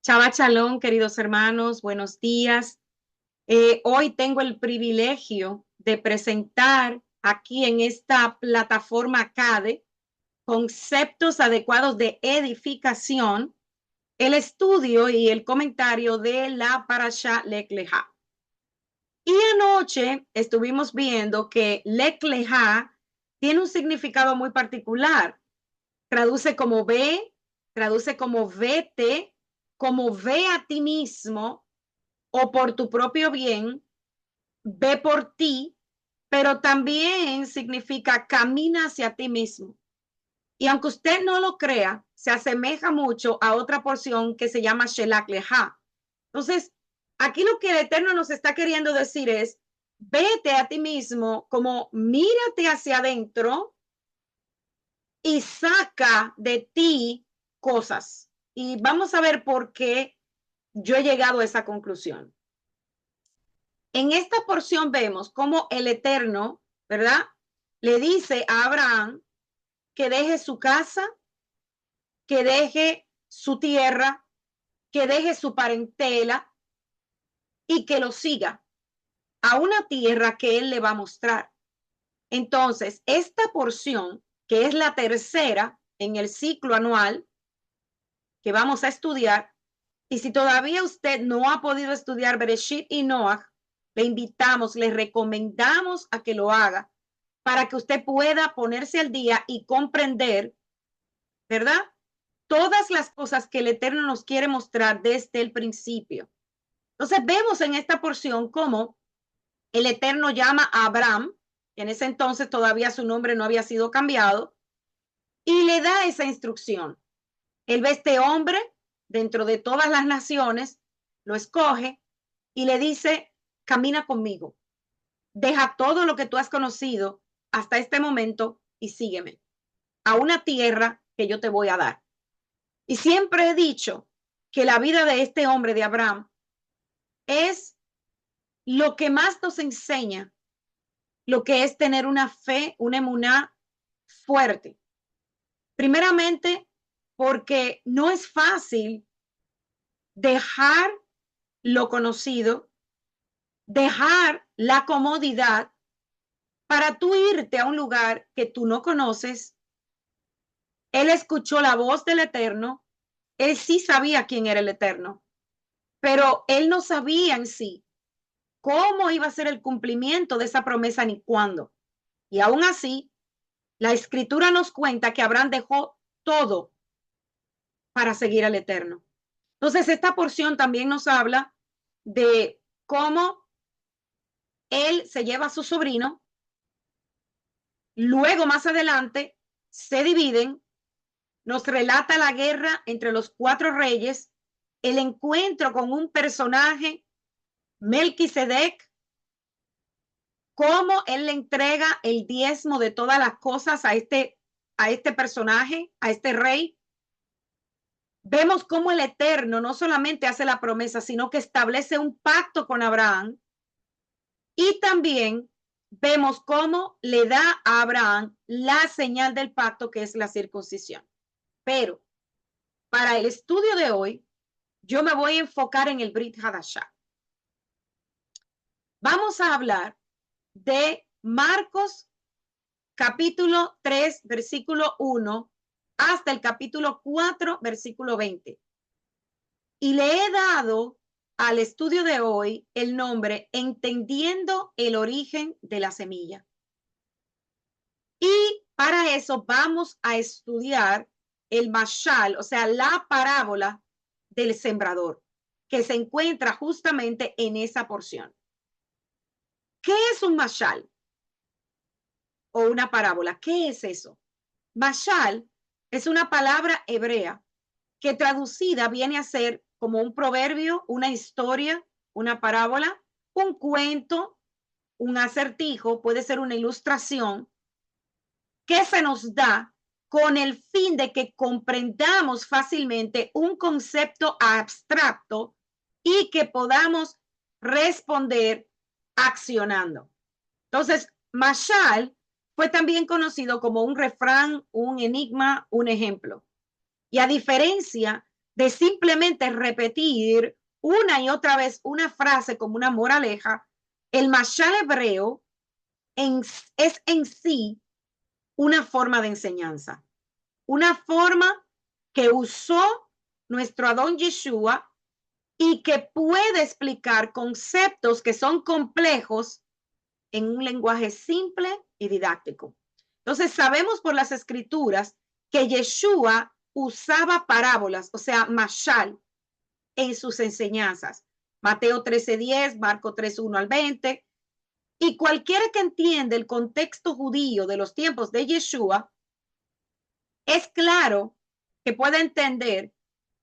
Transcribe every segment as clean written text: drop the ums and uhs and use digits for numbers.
Shabbat Shalom, queridos hermanos, buenos días. Hoy tengo el privilegio de presentar aquí en esta plataforma CADE conceptos adecuados de edificación, el estudio y el comentario de la Parashá Lech Lejá. Y anoche estuvimos viendo que Lech Lejá tiene un significado muy particular. Traduce como ve, traduce como vete, como ve a ti mismo o por tu propio bien, ve por ti, pero también significa camina hacia ti mismo. Y aunque usted no lo crea, se asemeja mucho a otra porción que se llama Shelach Leha. Entonces, aquí lo que el Eterno nos está queriendo decir es, vete a ti mismo, como mírate hacia adentro y saca de ti cosas. Y vamos a ver por qué yo he llegado a esa conclusión. En esta porción vemos cómo el Eterno, ¿verdad? Le dice a Abraham que deje su casa, que deje su tierra, que deje su parentela y que lo siga a una tierra que él le va a mostrar. Entonces, esta porción, que es la tercera en el ciclo anual que vamos a estudiar, y si todavía usted no ha podido estudiar Bereshit y Noach, le invitamos, le recomendamos a que lo haga para que usted pueda ponerse al día y comprender, ¿verdad? Todas las cosas que el Eterno nos quiere mostrar desde el principio. Entonces vemos en esta porción cómo el Eterno llama a Abraham, que en ese entonces todavía su nombre no había sido cambiado, y le da esa instrucción. Él ve a este hombre dentro de todas las naciones, lo escoge y le dice, camina conmigo, deja todo lo que tú has conocido hasta este momento y sígueme a una tierra que yo te voy a dar. Y siempre he dicho que la vida de este hombre, de Abraham, es lo que más nos enseña lo que es tener una fe, una emuná fuerte. Primeramente, porque no es fácil dejar lo conocido, dejar la comodidad para tú irte a un lugar que tú no conoces. Él escuchó la voz del Eterno, él sí sabía quién era el Eterno, pero él no sabía en sí cómo iba a ser el cumplimiento de esa promesa ni cuándo. Y aún así, la escritura nos cuenta que Abraham dejó todo para seguir al Eterno. Entonces, esta porción también nos habla de cómo él se lleva a su sobrino, luego más adelante se dividen, nos relata la guerra entre los cuatro reyes, el encuentro con un personaje, Melquisedec, cómo él le entrega el diezmo de todas las cosas a este personaje, a este rey. Vemos cómo el Eterno no solamente hace la promesa, sino que establece un pacto con Abraham. Y también vemos cómo le da a Abraham la señal del pacto, que es la circuncisión. Pero para el estudio de hoy, yo me voy a enfocar en el Brit Hadashah. Vamos a hablar de Marcos capítulo 3, versículo 1, hasta el capítulo 4, versículo 20. Y le he dado al estudio de hoy el nombre Entendiendo el origen de la semilla. Y para eso vamos a estudiar el mashal, o sea, la parábola del sembrador, que se encuentra justamente en esa porción. ¿Qué es un mashal o una parábola? ¿Qué es eso? Mashal es una palabra hebrea que traducida viene a ser como un proverbio, una historia, una parábola, un cuento, un acertijo, puede ser una ilustración que se nos da con el fin de que comprendamos fácilmente un concepto abstracto y que podamos responder accionando. Entonces, mashal fue también conocido como un refrán, un enigma, un ejemplo. Y a diferencia de simplemente repetir una y otra vez una frase como una moraleja, el mashal hebreo es en sí una forma de enseñanza, una forma que usó nuestro Adón Yeshua y que puede explicar conceptos que son complejos en un lenguaje simple y didáctico. Entonces sabemos por las escrituras que Yeshua usaba parábolas, o sea, mashal, en sus enseñanzas. Mateo 13:10, Marco 3:1 al 20. Y cualquiera que entiende el contexto judío de los tiempos de Yeshua, es claro que puede entender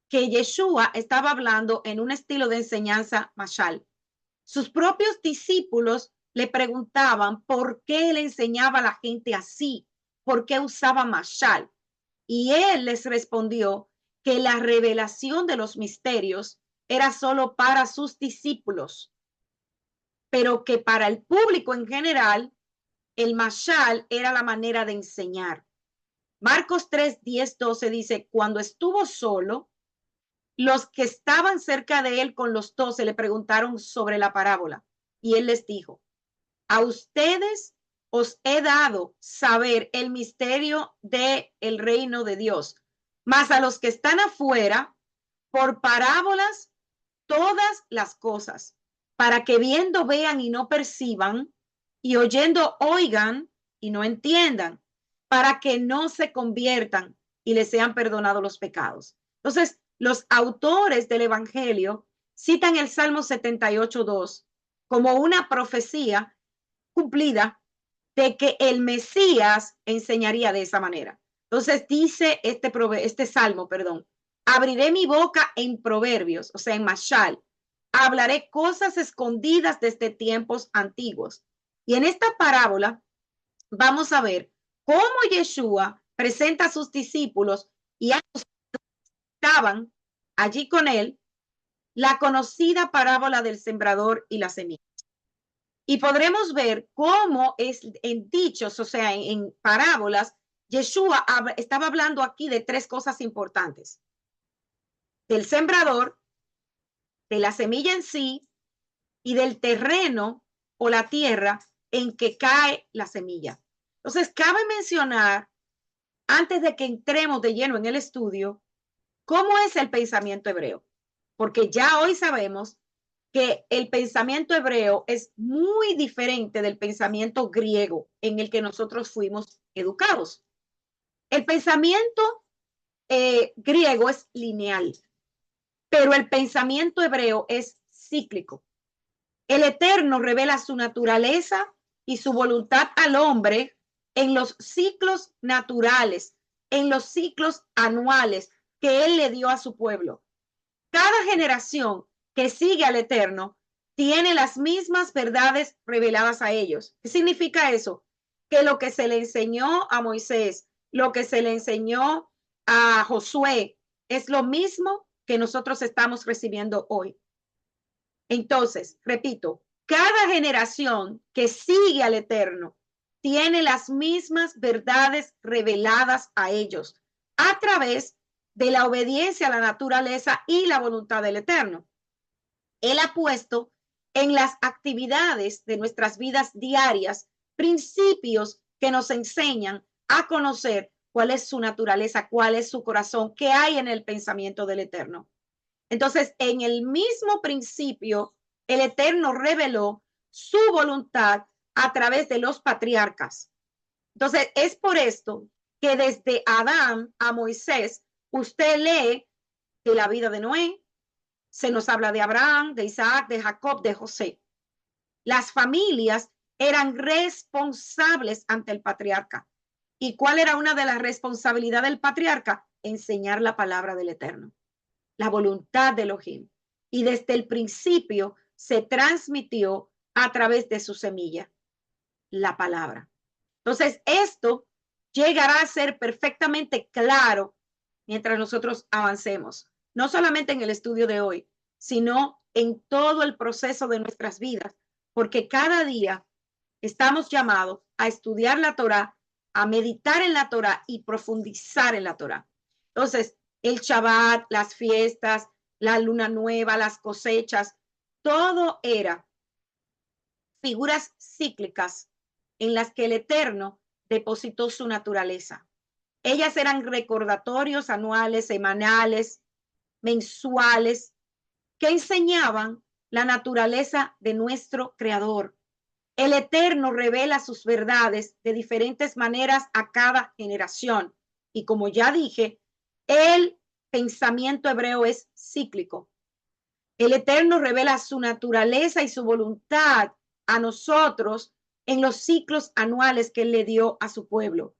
que Yeshua estaba hablando en un estilo de enseñanza mashal. Sus propios discípulos le preguntaban por qué le enseñaba a la gente así, por qué usaba mashal. Y él les respondió que la revelación de los misterios era solo para sus discípulos, pero que para el público en general, el mashal era la manera de enseñar. Marcos 3, 10, 12 dice, cuando estuvo solo, los que estaban cerca de él con los 12 le preguntaron sobre la parábola y él les dijo, a ustedes os he dado saber el misterio del reino de Dios, mas a los que están afuera, por parábolas, todas las cosas, para que viendo vean y no perciban, y oyendo oigan y no entiendan, para que no se conviertan y les sean perdonados los pecados. Entonces, los autores del Evangelio citan el Salmo 78:2 como una profecía cumplida de que el Mesías enseñaría de esa manera. Entonces dice este salmo, abriré mi boca en proverbios, o sea, en mashal, hablaré cosas escondidas desde tiempos antiguos. Y en esta parábola vamos a ver cómo Yeshua presenta a sus discípulos y a los que estaban allí con él la conocida parábola del sembrador y la semilla. Y podremos ver cómo es en dichos, o sea, en parábolas, Yeshua estaba hablando aquí de tres cosas importantes: del sembrador, de la semilla en sí y del terreno o la tierra en que cae la semilla. Entonces, cabe mencionar, antes de que entremos de lleno en el estudio, cómo es el pensamiento hebreo, porque ya hoy sabemos que el pensamiento hebreo es muy diferente del pensamiento griego en el que nosotros fuimos educados. El pensamiento griego es lineal, pero el pensamiento hebreo es cíclico. El Eterno revela su naturaleza y su voluntad al hombre en los ciclos naturales, en los ciclos anuales que Él le dio a su pueblo. Cada generación que sigue al Eterno tiene las mismas verdades reveladas a ellos. ¿Qué significa eso? Que lo que se le enseñó a Moisés, lo que se le enseñó a Josué, es lo mismo que nosotros estamos recibiendo hoy. Entonces, repito, cada generación que sigue al Eterno tiene las mismas verdades reveladas a ellos a través de la obediencia a la naturaleza y la voluntad del Eterno. Él ha puesto en las actividades de nuestras vidas diarias principios que nos enseñan a conocer cuál es su naturaleza, cuál es su corazón, qué hay en el pensamiento del Eterno. Entonces, en el mismo principio, el Eterno reveló su voluntad a través de los patriarcas. Entonces, es por esto que desde Adán a Moisés, usted lee de la vida de Noé, se nos habla de Abraham, de Isaac, de Jacob, de José. Las familias eran responsables ante el patriarca. ¿Y cuál era una de las responsabilidades del patriarca? Enseñar la palabra del Eterno, la voluntad de Elohim. Y desde el principio se transmitió a través de su semilla, la palabra. Entonces, esto llegará a ser perfectamente claro mientras nosotros avancemos, no solamente en el estudio de hoy, sino en todo el proceso de nuestras vidas, porque cada día estamos llamados a estudiar la Torá, a meditar en la Torá y profundizar en la Torá. Entonces, el Shabbat, las fiestas, la luna nueva, las cosechas, todo era figuras cíclicas en las que el Eterno depositó su naturaleza. Ellas eran recordatorios anuales, semanales, mensuales, que enseñaban la naturaleza de nuestro Creador. El Eterno revela sus verdades de diferentes maneras a cada generación. Y como ya dije, el pensamiento hebreo es cíclico. El Eterno revela su naturaleza y su voluntad a nosotros en los ciclos anuales que Él le dio a su pueblo.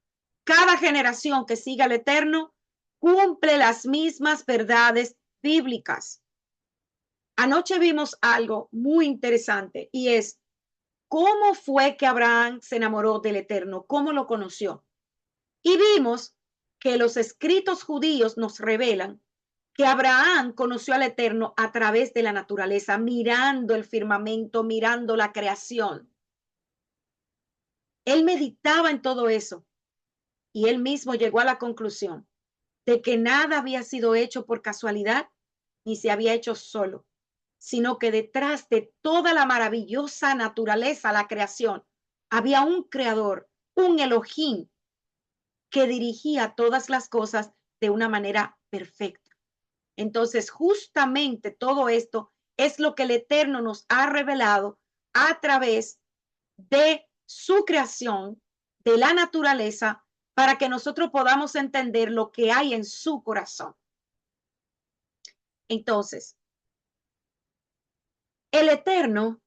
Cada generación que siga al Eterno cumple las mismas verdades bíblicas. Anoche vimos algo muy interesante y es cómo fue que Abraham se enamoró del Eterno, cómo lo conoció. Y vimos que los escritos judíos nos revelan que Abraham conoció al Eterno a través de la naturaleza, mirando el firmamento, mirando la creación. Él meditaba en todo eso y él mismo llegó a la conclusión de que nada había sido hecho por casualidad ni se había hecho solo, sino que detrás de toda la maravillosa naturaleza, la creación, había un creador, un Elohim, que dirigía todas las cosas de una manera perfecta. Entonces, justamente todo esto es lo que el Eterno nos ha revelado a través de su creación, de la naturaleza, para que nosotros podamos entender lo que hay en su corazón. Entonces, el Eterno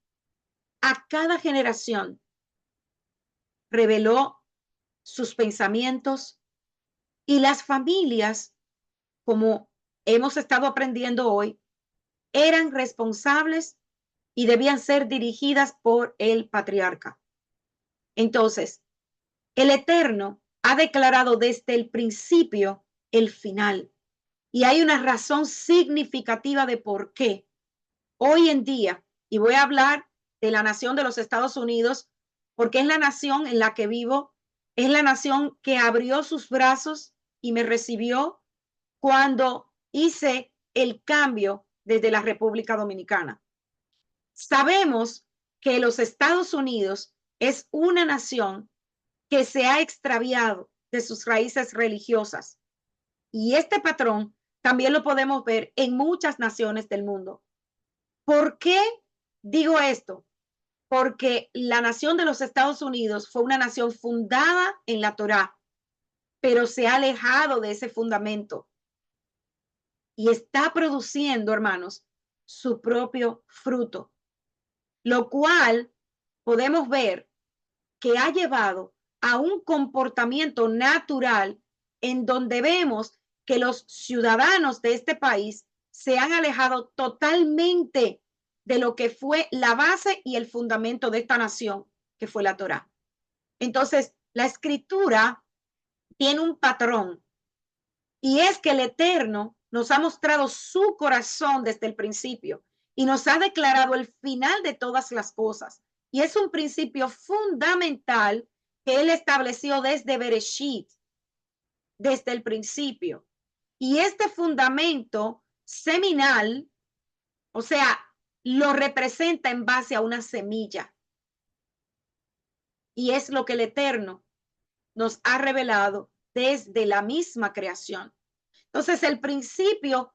a cada generación reveló sus pensamientos y las familias, como hemos estado aprendiendo hoy, eran responsables y debían ser dirigidas por el patriarca. Entonces, el Eterno ha declarado desde el principio el final. Y hay una razón significativa de por qué hoy en día, y voy a hablar de la nación de los Estados Unidos, porque es la nación en la que vivo, es la nación que abrió sus brazos y me recibió cuando hice el cambio desde la República Dominicana. Sabemos que los Estados Unidos es una nación que se ha extraviado de sus raíces religiosas. Y este patrón también lo podemos ver en muchas naciones del mundo. ¿Por qué digo esto? Porque la nación de los Estados Unidos fue una nación fundada en la Torá, pero se ha alejado de ese fundamento y está produciendo, hermanos, su propio fruto, lo cual podemos ver que ha llevado a un comportamiento natural en donde vemos que los ciudadanos de este país se han alejado totalmente de lo que fue la base y el fundamento de esta nación, que fue la Torá. Entonces, la escritura tiene un patrón y es que el Eterno nos ha mostrado su corazón desde el principio y nos ha declarado el final de todas las cosas. Y es un principio fundamental que Él estableció desde Bereshit, desde el principio. Y este fundamento seminal, o sea, lo representa en base a una semilla. Y es lo que el Eterno nos ha revelado desde la misma creación. Entonces, el principio,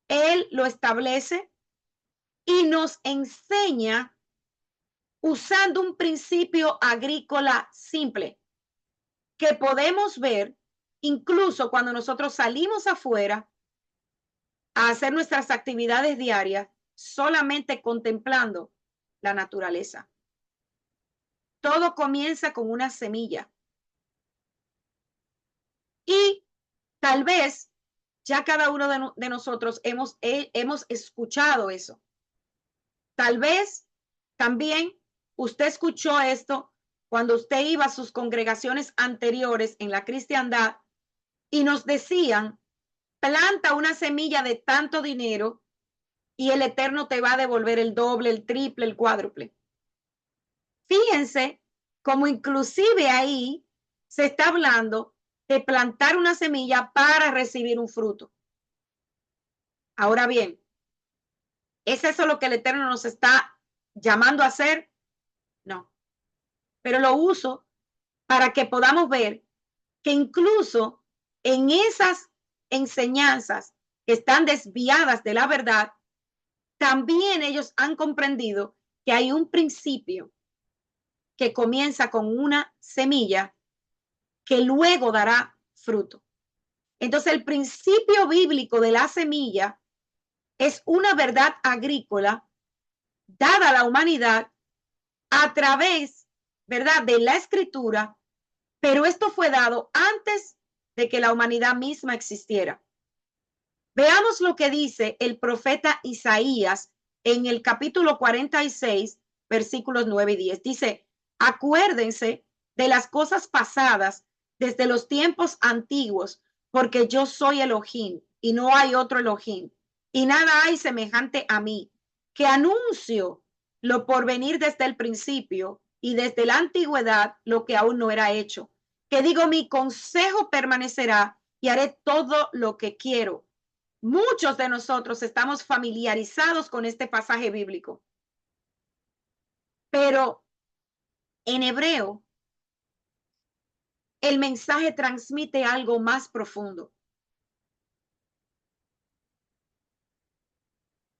Él lo establece y nos enseña usando un principio agrícola simple que podemos ver incluso cuando nosotros salimos afuera a hacer nuestras actividades diarias solamente contemplando la naturaleza. Todo comienza con una semilla. Y tal vez ya cada uno de nosotros hemos escuchado eso. Tal vez también usted escuchó esto cuando usted iba a sus congregaciones anteriores en la cristiandad y nos decían, planta una semilla de tanto dinero y el Eterno te va a devolver el doble, el triple, el cuádruple. Fíjense cómo inclusive ahí se está hablando de plantar una semilla para recibir un fruto. Ahora bien, ¿es eso lo que el Eterno nos está llamando a hacer? No, pero lo uso para que podamos ver que incluso en esas enseñanzas que están desviadas de la verdad, también ellos han comprendido que hay un principio que comienza con una semilla que luego dará fruto. Entonces, el principio bíblico de la semilla es una verdad agrícola dada a la humanidad a través, ¿verdad?, de la escritura, pero esto fue dado antes de que la humanidad misma existiera. Veamos lo que dice el profeta Isaías en el capítulo 46, versículos 9 y 10. Dice, acuérdense de las cosas pasadas desde los tiempos antiguos, porque yo soy Elohim y no hay otro Elohim, y nada hay semejante a mí, que anuncio lo por venir desde el principio y desde la antigüedad lo que aún no era hecho, que digo, mi consejo permanecerá y haré todo lo que quiero. Muchos de nosotros estamos familiarizados con este pasaje bíblico, pero en hebreo el mensaje transmite algo más profundo.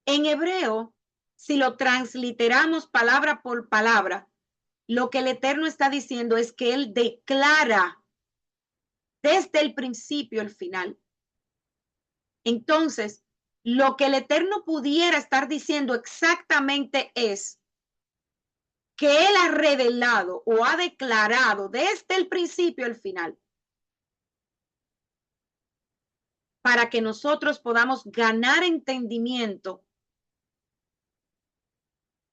En hebreo, si lo transliteramos palabra por palabra, lo que el Eterno está diciendo es que Él declara desde el principio el final. Entonces, lo que el Eterno pudiera estar diciendo exactamente es que Él ha revelado o ha declarado desde el principio al final, para que nosotros podamos ganar entendimiento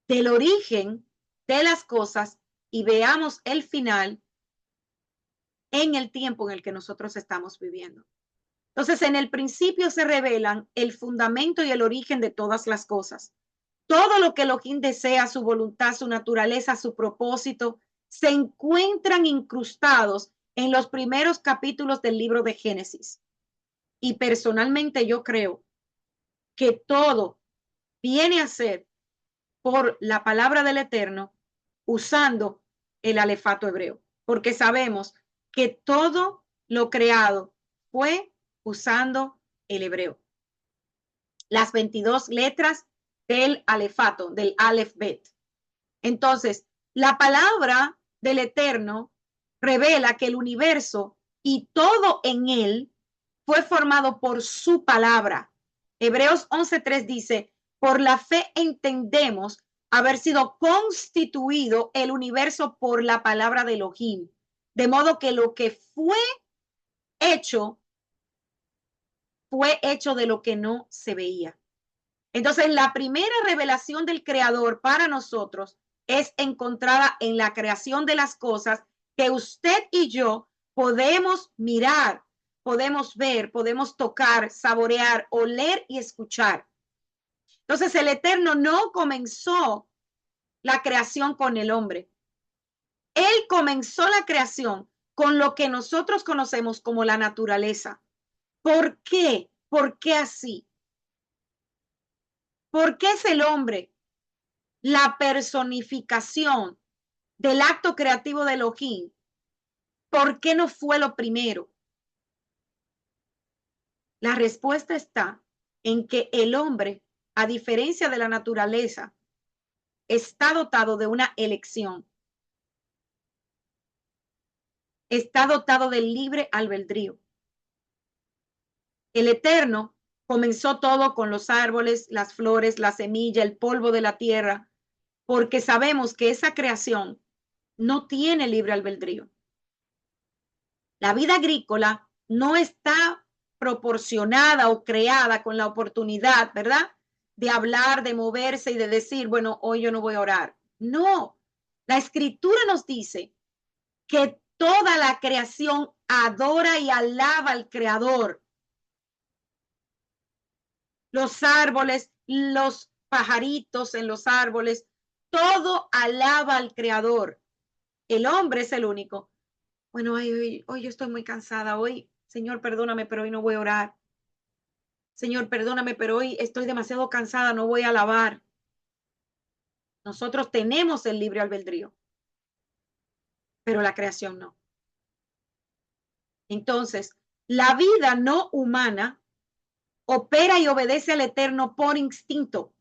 del origen de las cosas y veamos el final en el tiempo en el que nosotros estamos viviendo. Entonces, en el principio se revelan el fundamento y el origen de todas las cosas. Todo lo que Elohim desea, su voluntad, su naturaleza, su propósito, se encuentran incrustados en los primeros capítulos del libro de Génesis. Y personalmente yo creo que todo viene a ser por la palabra del Eterno usando el alefato hebreo, porque sabemos que todo lo creado fue usando el hebreo. Las 22 letras del alefato, del Aleph Bet. Entonces, la palabra del Eterno revela que el universo y todo en él fue formado por su palabra. Hebreos 11:3 dice, por la fe entendemos haber sido constituido el universo por la palabra de Elohim, de modo que lo que fue hecho de lo que no se veía. Entonces, la primera revelación del Creador para nosotros es encontrada en la creación de las cosas que usted y yo podemos mirar, podemos ver, podemos tocar, saborear, oler y escuchar. Entonces, el Eterno no comenzó la creación con el hombre. Él comenzó la creación con lo que nosotros conocemos como la naturaleza. ¿Por qué? ¿Por qué así? ¿Por qué es el hombre la personificación del acto creativo de Elohim? ¿Por qué no fue lo primero? La respuesta está en que el hombre, a diferencia de la naturaleza, está dotado de una elección. Está dotado del libre albedrío. El Eterno comenzó todo con los árboles, las flores, la semilla, el polvo de la tierra, porque sabemos que esa creación no tiene libre albedrío. La vida agrícola no está proporcionada o creada con la oportunidad, ¿verdad?, de hablar, de moverse y de decir, bueno, hoy yo no voy a orar. No, la escritura nos dice que toda la creación adora y alaba al Creador. Los árboles, los pajaritos en los árboles, todo alaba al Creador. El hombre es el único. Bueno, hoy yo estoy muy cansada. Hoy, Señor, perdóname, pero hoy no voy a orar. Señor, perdóname, pero hoy estoy demasiado cansada, no voy a alabar. Nosotros tenemos el libre albedrío, pero la creación no. Entonces, la vida no humana opera y obedece al Eterno por instinto.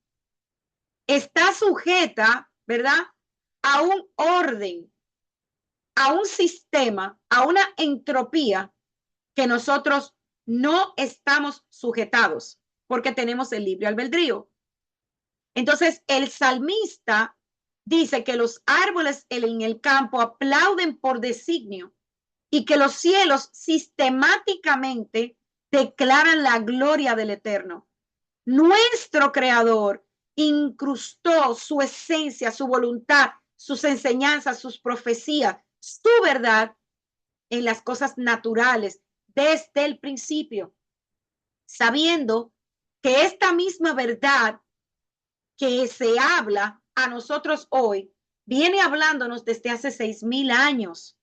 Está sujeta, ¿verdad?, a un orden, a un sistema, a una entropía que nosotros no estamos sujetados porque tenemos el libre albedrío. Entonces, el salmista dice que los árboles en el campo aplauden por designio y que los cielos sistemáticamente declaran la gloria del Eterno. Nuestro Creador incrustó su esencia, su voluntad, sus enseñanzas, sus profecías, su verdad en las cosas naturales desde el principio, sabiendo que esta misma verdad que se habla a nosotros hoy viene hablándonos desde hace 6,000 años.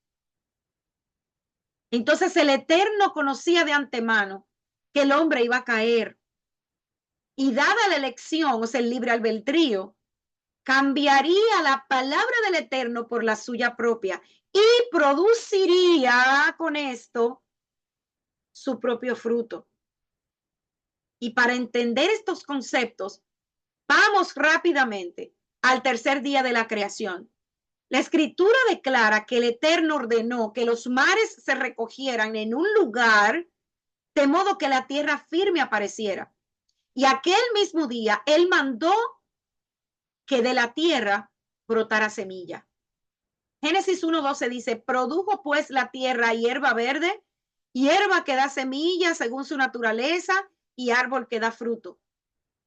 Entonces el Eterno conocía de antemano que el hombre iba a caer, y dada la elección, o sea, el libre albedrío, cambiaría la palabra del Eterno por la suya propia y produciría con esto su propio fruto. Y para entender estos conceptos, vamos rápidamente al tercer día de la creación. La escritura declara que el Eterno ordenó que los mares se recogieran en un lugar de modo que la tierra firme apareciera. Y aquel mismo día él mandó que de la tierra brotara semilla. Génesis 1:12 dice, produjo pues la tierra hierba verde, hierba que da semilla según su naturaleza y árbol que da fruto,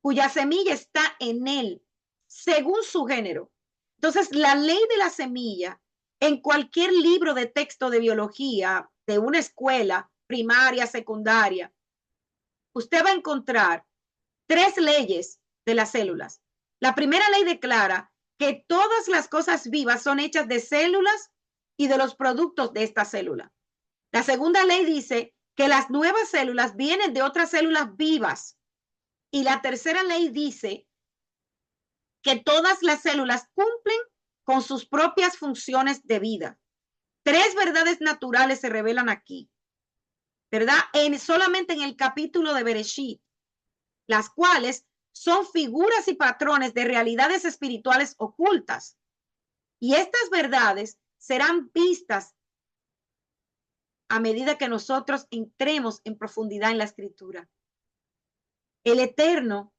cuya semilla está en él, según su género. Entonces, la ley de la semilla, en cualquier libro de texto de biología, de una escuela primaria, secundaria, usted va a encontrar 3 leyes de las células. La primera ley declara que todas las cosas vivas son hechas de células y de los productos de esta célula. La segunda ley dice que las nuevas células vienen de otras células vivas. Y la tercera ley dice que todas las células cumplen con sus propias funciones de vida. 3 verdades naturales se revelan aquí, ¿verdad? Solamente en el capítulo de Bereshit, las cuales son figuras y patrones de realidades espirituales ocultas. Y estas verdades serán vistas a medida que nosotros entremos en profundidad en la escritura. El Eterno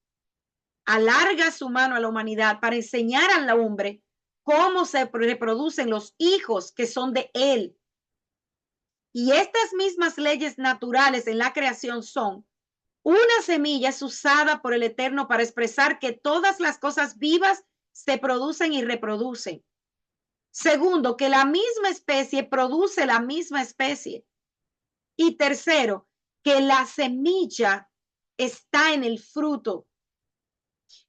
alarga su mano a la humanidad para enseñar al hombre cómo se reproducen los hijos que son de él. Y estas mismas leyes naturales en la creación son: una semilla es usada por el Eterno para expresar que todas las cosas vivas se producen y reproducen. Segundo, que la misma especie produce la misma especie. Y tercero, que la semilla está en el fruto.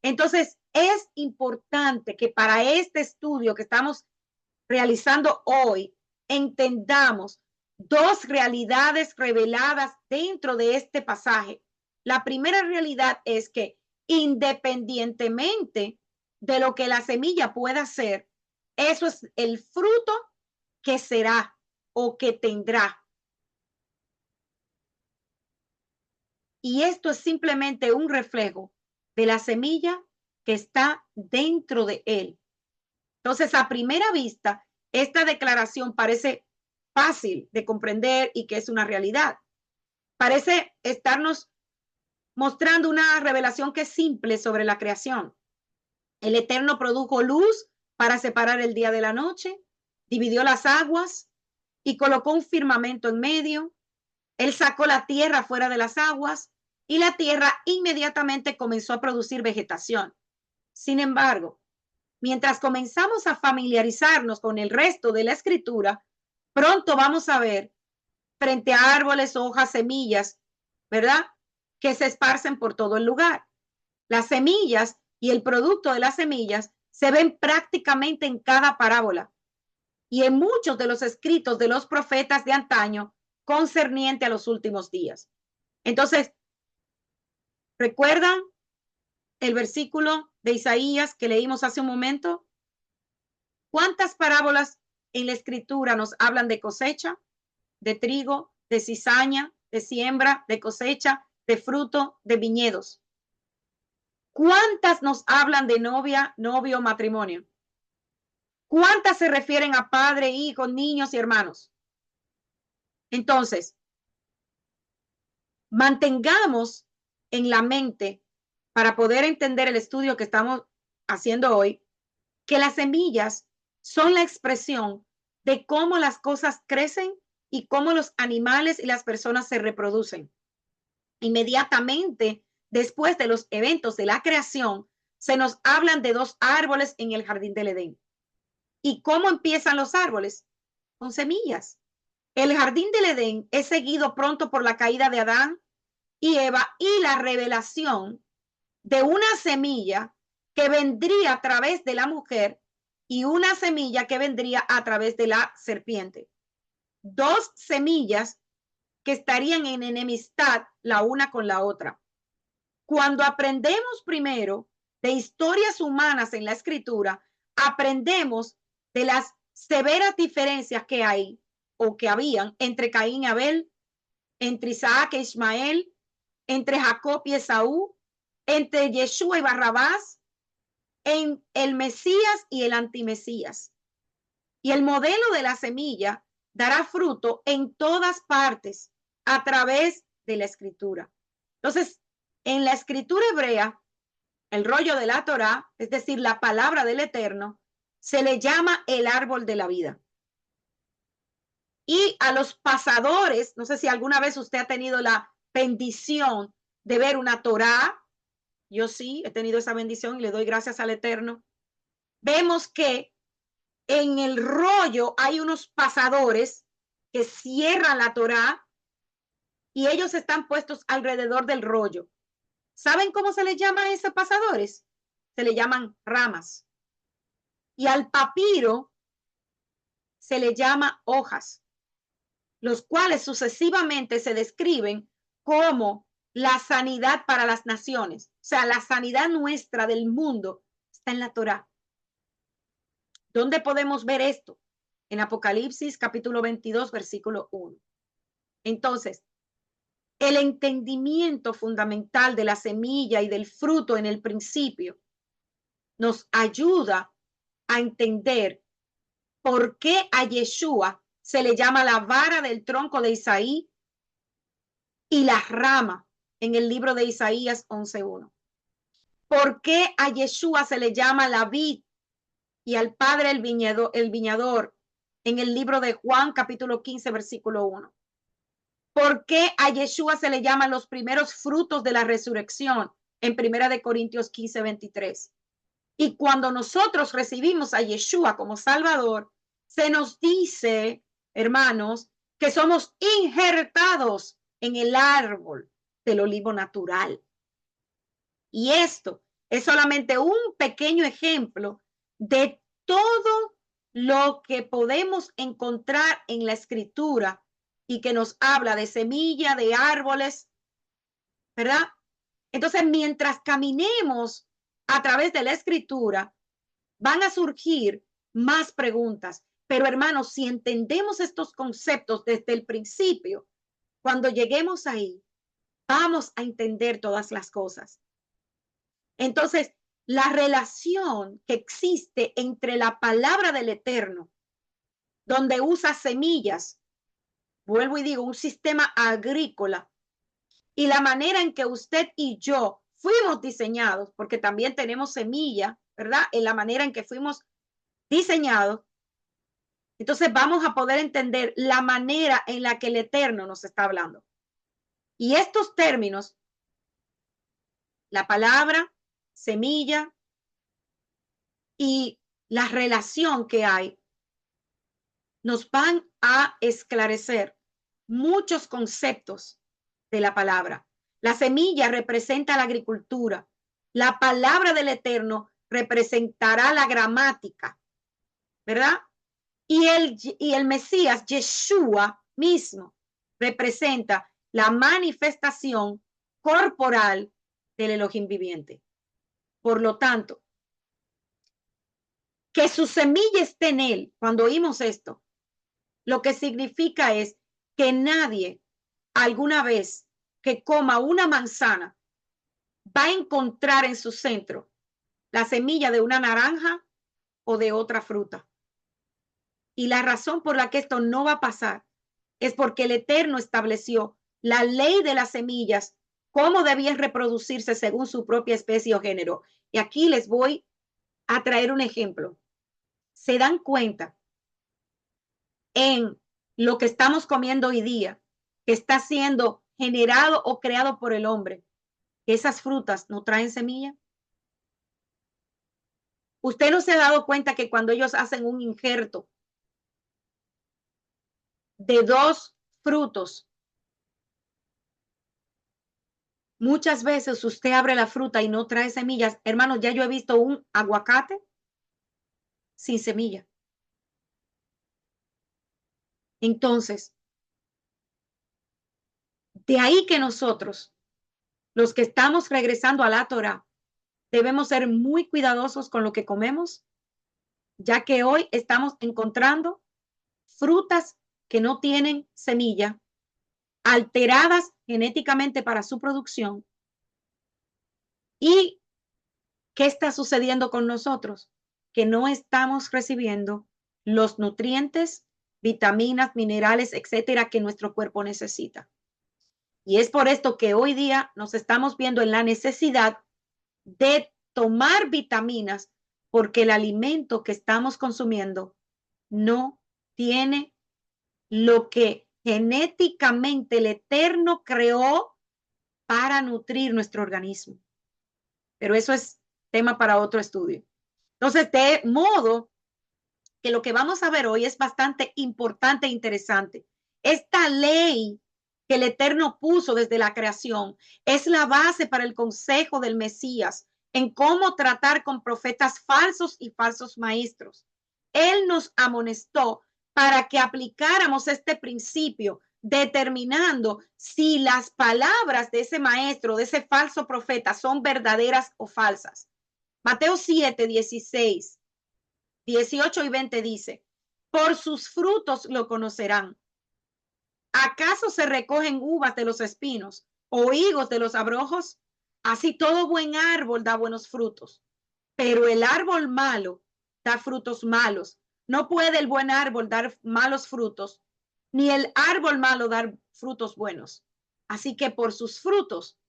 Entonces, es importante que para este estudio que estamos realizando hoy, entendamos 2 realidades reveladas dentro de este pasaje. La primera realidad es que independientemente de lo que la semilla pueda ser, eso es el fruto que será o que tendrá. Y esto es simplemente un reflejo de la semilla que está dentro de él. Entonces, a primera vista, esta declaración parece fácil de comprender y que es una realidad. Parece estarnos mostrando una revelación que es simple sobre la creación. El Eterno produjo luz para separar el día de la noche, dividió las aguas y colocó un firmamento en medio. Él sacó la tierra fuera de las aguas y la tierra inmediatamente comenzó a producir vegetación. Sin embargo, mientras comenzamos a familiarizarnos con el resto de la escritura, pronto vamos a ver frente a árboles, hojas, semillas, ¿verdad?, que se esparcen por todo el lugar. Las semillas y el producto de las semillas se ven prácticamente en cada parábola. y en muchos de los escritos de los profetas de antaño concerniente a los últimos días. Entonces, ¿recuerdan el versículo de Isaías que leímos hace un momento? ¿Cuántas parábolas en la escritura nos hablan de cosecha, de trigo, de cizaña, de siembra, de cosecha, de fruto, de viñedos? ¿Cuántas nos hablan de novia, novio, matrimonio? ¿Cuántas se refieren a padre, hijo, niños y hermanos? Entonces, mantengamos en la mente, para poder entender el estudio que estamos haciendo hoy, que las semillas son la expresión de cómo las cosas crecen y cómo los animales y las personas se reproducen. Inmediatamente después de los eventos de la creación, se nos hablan de dos árboles en el jardín del Edén. ¿Y cómo empiezan los árboles? Con semillas. El jardín del Edén es seguido pronto por la caída de Adán y Eva y la revelación de una semilla que vendría a través de la mujer y una semilla que vendría a través de la serpiente. Dos semillas que estarían en enemistad la una con la otra. Cuando aprendemos primero de historias humanas en la escritura, aprendemos de las severas diferencias que hay o que habían entre Caín y Abel, entre Isaac e Ismael, entre Jacob y Esaú, entre Yeshua y Barrabás, en el Mesías y el antimesías. Y el modelo de la semilla dará fruto en todas partes a través de la escritura. Entonces, en la escritura hebrea, el rollo de la Torá, es decir, la palabra del Eterno, se le llama el árbol de la vida. Y a los pasadores, no sé si alguna vez usted ha tenido la bendición de ver una Torá, yo sí he tenido esa bendición y le doy gracias al Eterno. Vemos que en el rollo hay unos pasadores que cierran la Torá y ellos están puestos alrededor del rollo. ¿Saben cómo se les llama a esos pasadores? Se le llaman ramas. Y al papiro se le llama hojas, los cuales sucesivamente se describen como la sanidad para las naciones. O sea, la sanidad nuestra del mundo está en la Torá. ¿Dónde podemos ver esto? En Apocalipsis capítulo 22, versículo 1. Entonces, el entendimiento fundamental de la semilla y del fruto en el principio nos ayuda a entender por qué a Yeshua se le llama la vara del tronco de Isaí y la rama en el libro de Isaías 11:1. ¿Por qué a Yeshua se le llama la vid y al padre el viñador en el libro de Juan capítulo 15 versículo 1? ¿Por qué a Yeshua se le llaman los primeros frutos de la resurrección en Primera de Corintios 15:23? Y cuando nosotros recibimos a Yeshua como Salvador, se nos dice, hermanos, que somos injertados en el árbol del olivo natural. Y esto es solamente un pequeño ejemplo de todo lo que podemos encontrar en la escritura y que nos habla de semilla, de árboles, ¿verdad? Entonces, mientras caminemos a través de la escritura, van a surgir más preguntas. Pero hermanos, si entendemos estos conceptos desde el principio, cuando lleguemos ahí, vamos a entender todas las cosas. Entonces, la relación que existe entre la palabra del Eterno, donde usa semillas, vuelvo y digo, un sistema agrícola, y la manera en que usted y yo fuimos diseñados, porque también tenemos semilla, ¿verdad? En la manera en que fuimos diseñados, entonces vamos a poder entender la manera en la que el Eterno nos está hablando. Y estos términos, la palabra, semilla y la relación que hay, nos van a esclarecer muchos conceptos de la palabra. La semilla representa la agricultura. La palabra del Eterno representará la gramática, ¿verdad? Y el Mesías, Yeshua mismo, representa la manifestación corporal del Elohim viviente. Por lo tanto, que su semilla esté en él, cuando oímos esto, lo que significa es que nadie alguna vez que coma una manzana va a encontrar en su centro la semilla de una naranja o de otra fruta. Y la razón por la que esto no va a pasar es porque el Eterno estableció la ley de las semillas, cómo debían reproducirse según su propia especie o género. Y aquí les voy a traer un ejemplo. ¿Se dan cuenta en lo que estamos comiendo hoy día, que está siendo generado o creado por el hombre, que esas frutas no traen semilla? ¿Usted no se ha dado cuenta que cuando ellos hacen un injerto de dos frutos, muchas veces usted abre la fruta y no trae semillas? Hermanos, ya yo he visto un aguacate sin semilla. Entonces, de ahí que nosotros, los que estamos regresando a la Torah, debemos ser muy cuidadosos con lo que comemos, ya que hoy estamos encontrando frutas que no tienen semilla, alteradas genéticamente para su producción. ¿Y qué está sucediendo con nosotros? Que no estamos recibiendo los nutrientes, vitaminas, minerales, etcétera, que nuestro cuerpo necesita. Y es por esto que hoy día nos estamos viendo en la necesidad de tomar vitaminas, porque el alimento que estamos consumiendo no tiene lo que genéticamente el Eterno creó para nutrir nuestro organismo. Pero eso es tema para otro estudio. Entonces, de modo que lo que vamos a ver hoy es bastante importante e interesante. Esta ley que el Eterno puso desde la creación es la base para el consejo del Mesías en cómo tratar con profetas falsos y falsos maestros. Él nos amonestó para que aplicáramos este principio, determinando si las palabras de ese maestro, de ese falso profeta, son verdaderas o falsas. Mateo 7, 16, 18 y 20 dice: por sus frutos lo conocerán. ¿Acaso se recogen uvas de los espinos o higos de los abrojos? Así todo buen árbol da buenos frutos, pero el árbol malo da frutos malos. No puede el buen árbol dar malos frutos, ni el árbol malo dar frutos buenos. Así que por sus frutos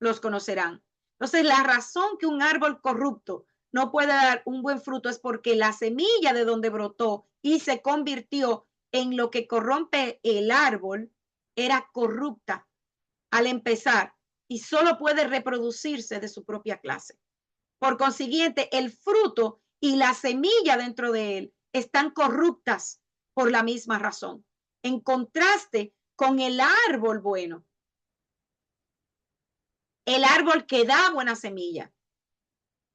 los conocerán. Entonces, la razón que un árbol corrupto no puede dar un buen fruto es porque la semilla de donde brotó y se convirtió en lo que corrompe el árbol era corrupta al empezar y solo puede reproducirse de su propia clase. Por consiguiente, el fruto y la semilla dentro de él están corruptas por la misma razón, en contraste con el árbol bueno, el árbol que da buena semilla,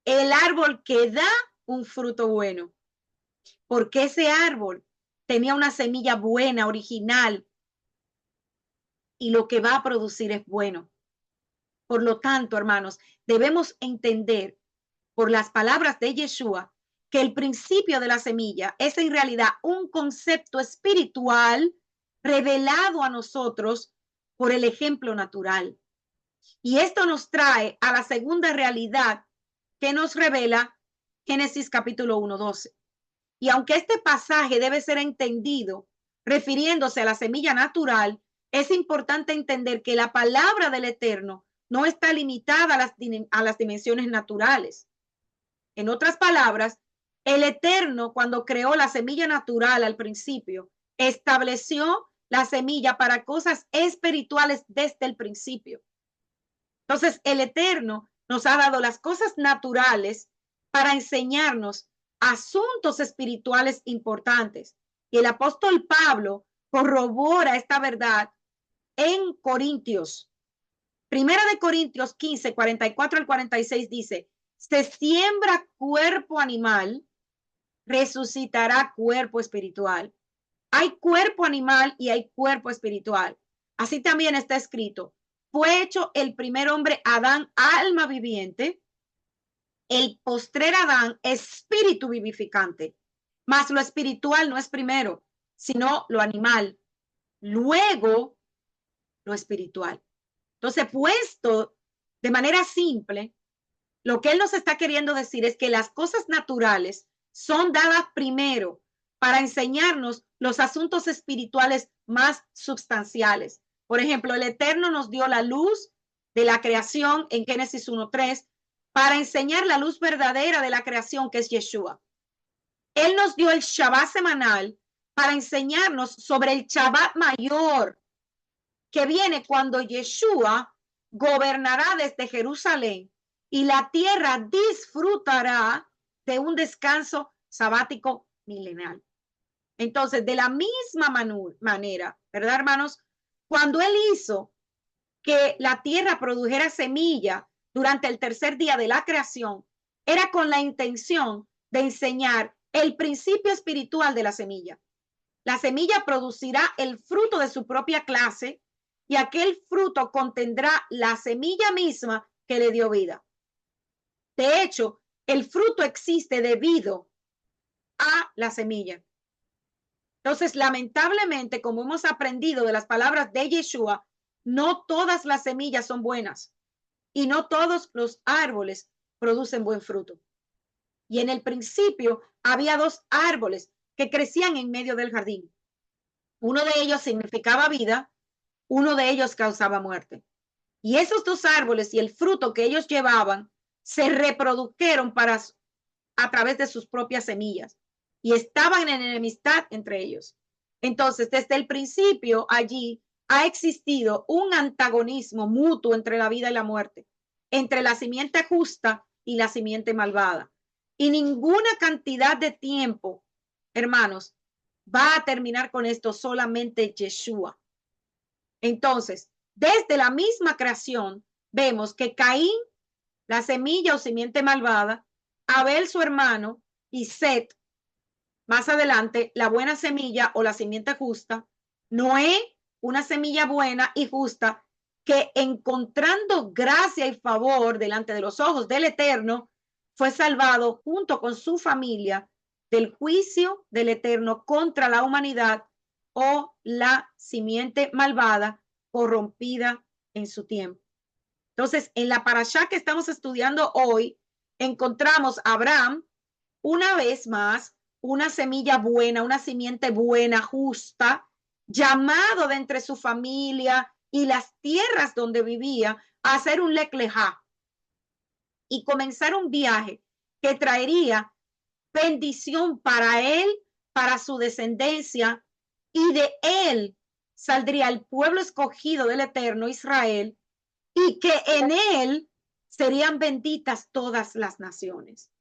el árbol que da un fruto bueno, porque ese árbol tenía una semilla buena, original, y lo que va a producir es bueno. Por lo tanto, hermanos, debemos entender por las palabras de Yeshua que el principio de la semilla es en realidad un concepto espiritual revelado a nosotros por el ejemplo natural. Y esto nos trae a la segunda realidad que nos revela Génesis capítulo 1:12. Y aunque este pasaje debe ser entendido refiriéndose a la semilla natural, es importante entender que la palabra del Eterno no está limitada a las dimensiones naturales. En otras palabras, el Eterno, cuando creó la semilla natural al principio, estableció la semilla para cosas espirituales desde el principio. Entonces, el Eterno nos ha dado las cosas naturales para enseñarnos asuntos espirituales importantes. Y el apóstol Pablo corrobora esta verdad en Corintios. Primera de Corintios 15, 44 al 46 dice: se siembra cuerpo animal resucitará cuerpo espiritual. Hay cuerpo animal y hay cuerpo espiritual. Así también está escrito, fue hecho el primer hombre Adán, alma viviente, el postrer Adán, espíritu vivificante. Mas lo espiritual no es primero, sino lo animal. Luego, lo espiritual. Entonces, puesto de manera simple, lo que él nos está queriendo decir es que las cosas naturales son dadas primero para enseñarnos los asuntos espirituales más sustanciales. Por ejemplo, el Eterno nos dio la luz de la creación en Génesis 1:3 para enseñar la luz verdadera de la creación, que es Yeshua. Él nos dio el Shabbat semanal para enseñarnos sobre el Shabbat mayor, que viene cuando Yeshua gobernará desde Jerusalén y la tierra disfrutará de un descanso sabático milenal. Entonces, de la misma manera, ¿verdad, hermanos? Cuando él hizo que la tierra produjera semilla durante el tercer día de la creación, era con la intención de enseñar el principio espiritual de la semilla. La semilla producirá el fruto de su propia clase y aquel fruto contendrá la semilla misma que le dio vida. De hecho, el fruto existe debido a la semilla. Entonces, lamentablemente, como hemos aprendido de las palabras de Yeshua, no todas las semillas son buenas y no todos los árboles producen buen fruto. Y en el principio había dos árboles que crecían en medio del jardín. Uno de ellos significaba vida, uno de ellos causaba muerte. Y esos dos árboles y el fruto que ellos llevaban se reprodujeron a través de sus propias semillas y estaban en enemistad entre ellos. Entonces, desde el principio allí ha existido un antagonismo mutuo entre la vida y la muerte, entre la simiente justa y la simiente malvada. Y ninguna cantidad de tiempo, hermanos, va a terminar con esto, solamente Yeshua. Entonces, desde la misma creación, vemos que Caín, la semilla o simiente malvada, Abel, su hermano, y Set, más adelante, la buena semilla o la simiente justa, Noé, una semilla buena y justa, que encontrando gracia y favor delante de los ojos del Eterno, fue salvado junto con su familia del juicio del Eterno contra la humanidad o la simiente malvada corrompida en su tiempo. Entonces, en la parashá que estamos estudiando hoy, encontramos a Abraham una vez más, una semilla buena, una simiente buena, justa, llamado de entre su familia y las tierras donde vivía a hacer un lech lejá y comenzar un viaje que traería bendición para él, para su descendencia, y de él saldría el pueblo escogido del Eterno Israel, y que en él serían benditas todas las naciones.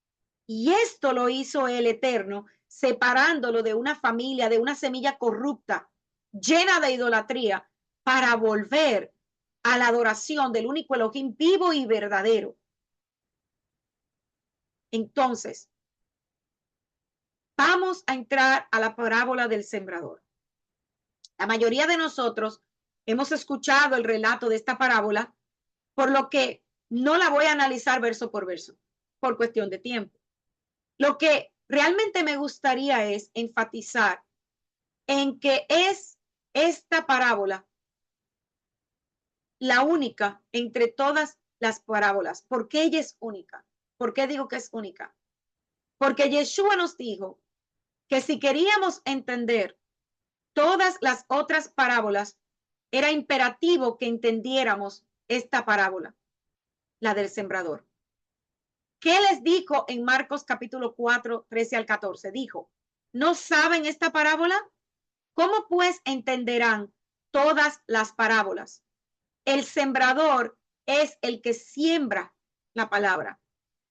Y esto lo hizo el Eterno, separándolo de una familia, de una semilla corrupta, llena de idolatría, para volver a la adoración del único Elohim vivo y verdadero. Entonces, vamos a entrar a la parábola del sembrador. La mayoría de nosotros hemos escuchado el relato de esta parábola, por lo que no la voy a analizar verso por verso, por cuestión de tiempo. Lo que realmente me gustaría es enfatizar en que es esta parábola la única entre todas las parábolas. ¿Por qué ella es única? ¿Por qué digo que es única? Porque Yeshua nos dijo que si queríamos entender todas las otras parábolas, era imperativo que entendiéramos esta parábola, la del sembrador. ¿Qué les dijo en Marcos capítulo 4, 13 al 14? Dijo, ¿no saben esta parábola? ¿Cómo pues entenderán todas las parábolas? El sembrador es el que siembra la palabra.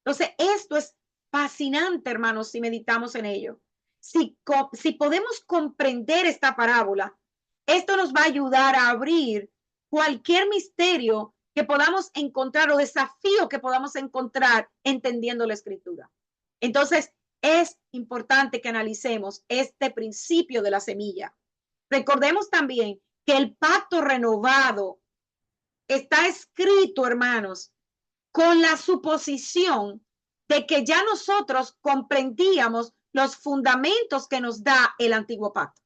Entonces, esto es fascinante, hermanos, si meditamos en ello. Si podemos comprender esta parábola, esto nos va a ayudar a abrir cualquier misterio que podamos encontrar o desafío que podamos encontrar entendiendo la escritura. Entonces, es importante que analicemos este principio de la semilla. Recordemos también que el pacto renovado está escrito, hermanos, con la suposición de que ya nosotros comprendíamos los fundamentos que nos da el antiguo pacto.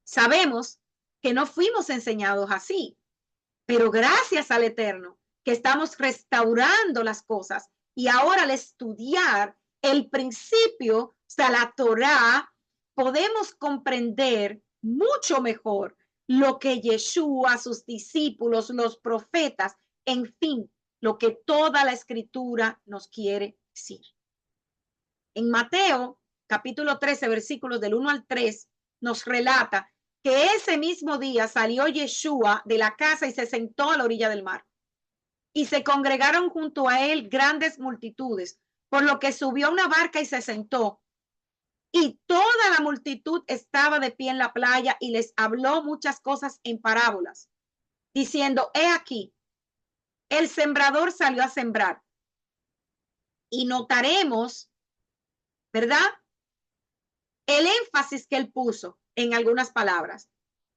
Sabemos que no fuimos enseñados así, pero gracias al Eterno que estamos restaurando las cosas y ahora al estudiar el principio, o sea, la Torá, podemos comprender mucho mejor lo que Yeshua, sus discípulos, los profetas, en fin, lo que toda la escritura nos quiere decir. En Mateo, capítulo 13, versículos del 1 al 3, nos relata que ese mismo día salió Yeshua de la casa y se sentó a la orilla del mar. Y se congregaron junto a él grandes multitudes, por lo que subió a una barca y se sentó. Y toda la multitud estaba de pie en la playa y les habló muchas cosas en parábolas, diciendo, he aquí, el sembrador salió a sembrar. Y notaremos, ¿verdad?, el énfasis que él puso en algunas palabras.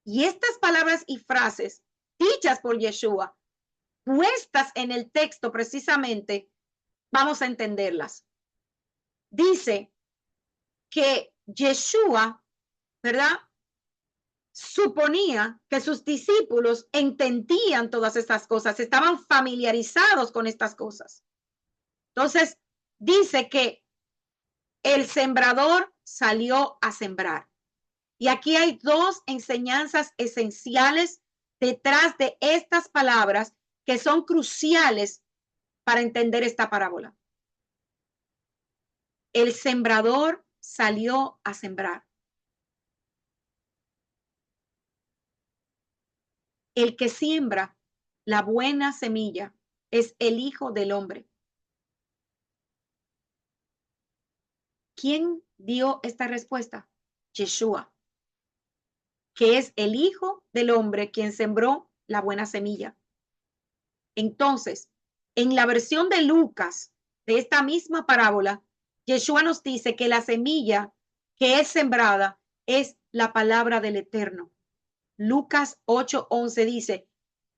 Y estas palabras y frases dichas por Yeshua, puestas en el texto precisamente, vamos a entenderlas. Dice que Yeshua, ¿verdad?, suponía que sus discípulos entendían todas estas cosas, estaban familiarizados con estas cosas. Entonces, dice que el sembrador salió a sembrar. Y aquí hay dos enseñanzas esenciales detrás de estas palabras que son cruciales para entender esta parábola. El sembrador salió a sembrar. El que siembra la buena semilla es el Hijo del Hombre. ¿Quién dio esta respuesta? Yeshua, que es el Hijo del Hombre quien sembró la buena semilla. Entonces, en la versión de Lucas de esta misma parábola, Yeshua nos dice que la semilla que es sembrada es la palabra del Eterno. Lucas 8:11 dice,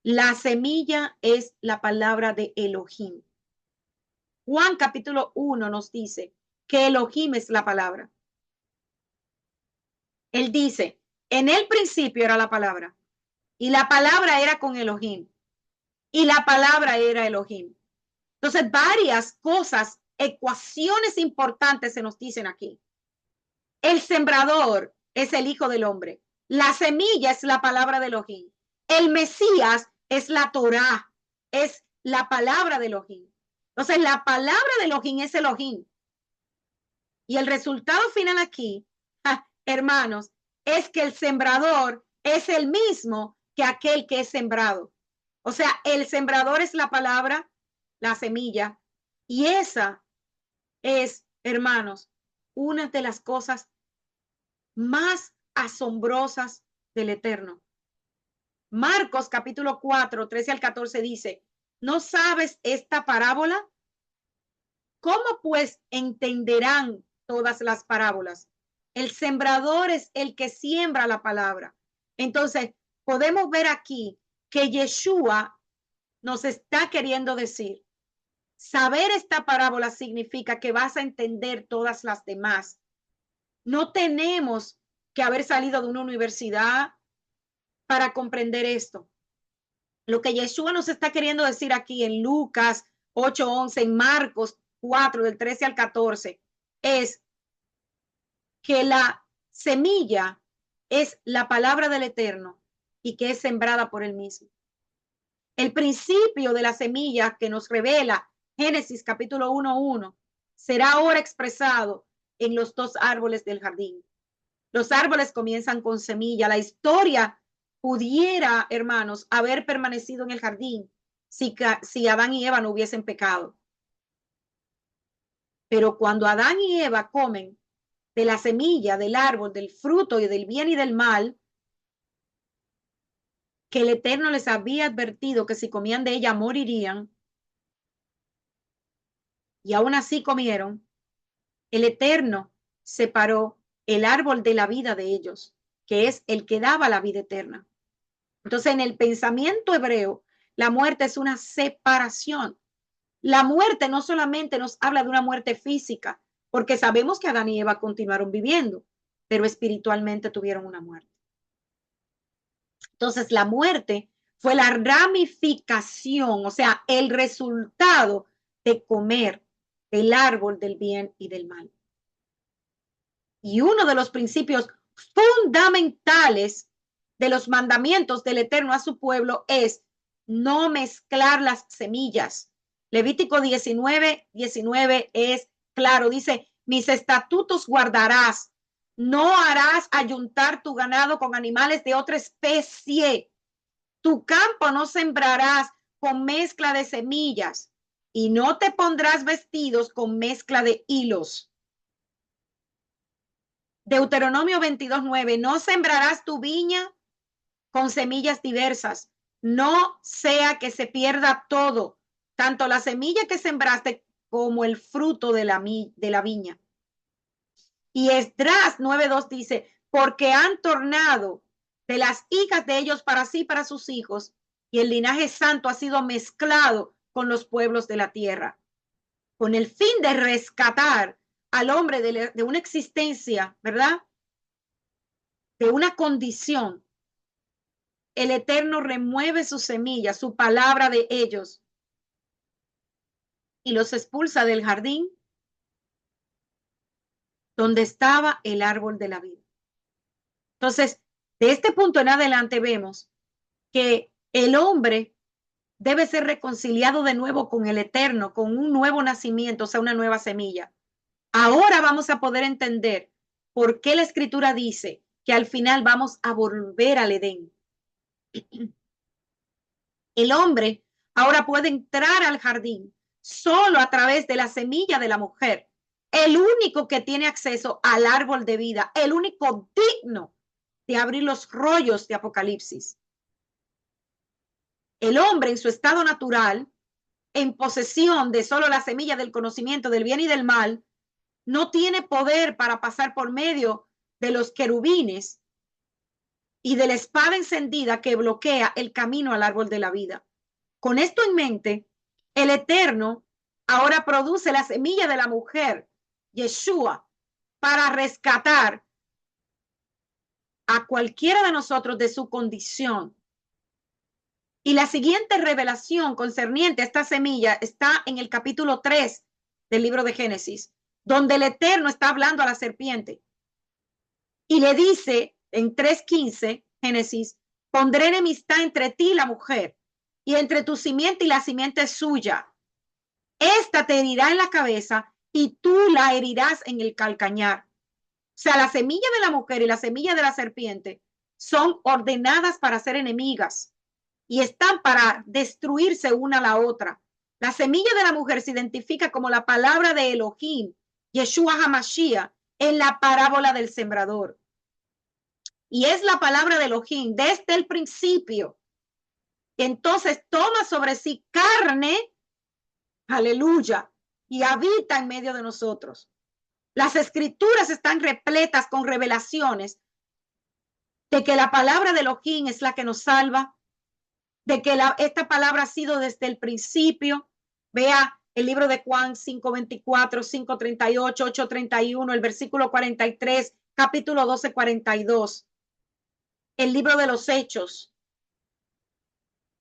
la semilla es la palabra de Elohim. Juan capítulo 1 nos dice que Elohim es la palabra. Él dice, en el principio era la palabra y la palabra era con Elohim y la palabra era Elohim. Entonces, varias cosas, ecuaciones importantes se nos dicen aquí. El sembrador es el Hijo del Hombre. La semilla es la palabra de Elohim. El Mesías es la Torá, es la palabra de Elohim. Entonces, la palabra de Elohim es Elohim. Y el resultado final aquí, hermanos, es que el sembrador es el mismo que aquel que es sembrado. O sea, el sembrador es la palabra, la semilla, y esa es, hermanos, una de las cosas más asombrosas del Eterno. Marcos capítulo 4, 13 al 14 dice, ¿no sabes esta parábola? ¿Cómo pues entenderán todas las parábolas? El sembrador es el que siembra la palabra. Entonces, podemos ver aquí que Yeshua nos está queriendo decir, saber esta parábola significa que vas a entender todas las demás. No tenemos que haber salido de una universidad para comprender esto. Lo que Yeshua nos está queriendo decir aquí en Lucas 8:11, en Marcos 4, del 13 al 14, es que la semilla es la palabra del Eterno y que es sembrada por él mismo. El principio de la semilla que nos revela Génesis capítulo 1:1 será ahora expresado en los dos árboles del jardín. Los árboles comienzan con semilla. La historia pudiera, hermanos, haber permanecido en el jardín si Adán y Eva no hubiesen pecado. Pero cuando Adán y Eva comen de la semilla, del árbol, del fruto y del bien y del mal, que el Eterno les había advertido que si comían de ella morirían, y aún así comieron, el Eterno separó el árbol de la vida de ellos, que es el que daba la vida eterna. Entonces, en el pensamiento hebreo, la muerte es una separación. La muerte no solamente nos habla de una muerte física, porque sabemos que Adán y Eva continuaron viviendo, pero espiritualmente tuvieron una muerte. Entonces, la muerte fue la ramificación, o sea, el resultado de comer el árbol del bien y del mal. Y uno de los principios fundamentales de los mandamientos del Eterno a su pueblo es no mezclar las semillas. Levítico 19:19 es claro, dice, mis estatutos guardarás, no harás ayuntar tu ganado con animales de otra especie, tu campo no sembrarás con mezcla de semillas y no te pondrás vestidos con mezcla de hilos. Deuteronomio 22:9, no sembrarás tu viña con semillas diversas, no sea que se pierda todo, tanto la semilla que sembraste como el fruto de la viña. Y Esdras 9:2 dice, porque han tornado de las hijas de ellos para sí, para sus hijos, y el linaje santo ha sido mezclado con los pueblos de la tierra, con el fin de rescatar al hombre de una existencia, ¿verdad? De una condición. El Eterno remueve su semilla, su palabra de ellos, y los expulsa del jardín donde estaba el árbol de la vida. Entonces, de este punto en adelante vemos que el hombre debe ser reconciliado de nuevo con el Eterno, con un nuevo nacimiento, o sea, una nueva semilla. Ahora vamos a poder entender por qué la Escritura dice que al final vamos a volver al Edén. El hombre ahora puede entrar al jardín solo a través de la semilla de la mujer, el único que tiene acceso al árbol de vida, el único digno de abrir los rollos de Apocalipsis. El hombre en su estado natural, en posesión de solo la semilla del conocimiento del bien y del mal, no tiene poder para pasar por medio de los querubines y de la espada encendida que bloquea el camino al árbol de la vida. Con esto en mente, el Eterno ahora produce la semilla de la mujer, Yeshua, para rescatar a cualquiera de nosotros de su condición. Y la siguiente revelación concerniente a esta semilla está en el capítulo 3 del libro de Génesis, donde el Eterno está hablando a la serpiente y le dice en 3:15, Génesis, pondré enemistad entre ti y la mujer, y entre tu simiente y la simiente suya. Esta te herirá en la cabeza y tú la herirás en el calcañar. O sea, la semilla de la mujer y la semilla de la serpiente son ordenadas para ser enemigas y están para destruirse una a la otra. La semilla de la mujer se identifica como la palabra de Elohim, Yeshua HaMashiach, en la parábola del sembrador. Y es la palabra de Elohim desde el principio. Entonces toma sobre sí carne, aleluya, y habita en medio de nosotros. Las escrituras están repletas con revelaciones de que la palabra de Elohim es la que nos salva, de que esta palabra ha sido desde el principio. Vea el libro de Juan 5:24, 5:38, 8:31, el versículo 43, capítulo 12, 42, el libro de los Hechos.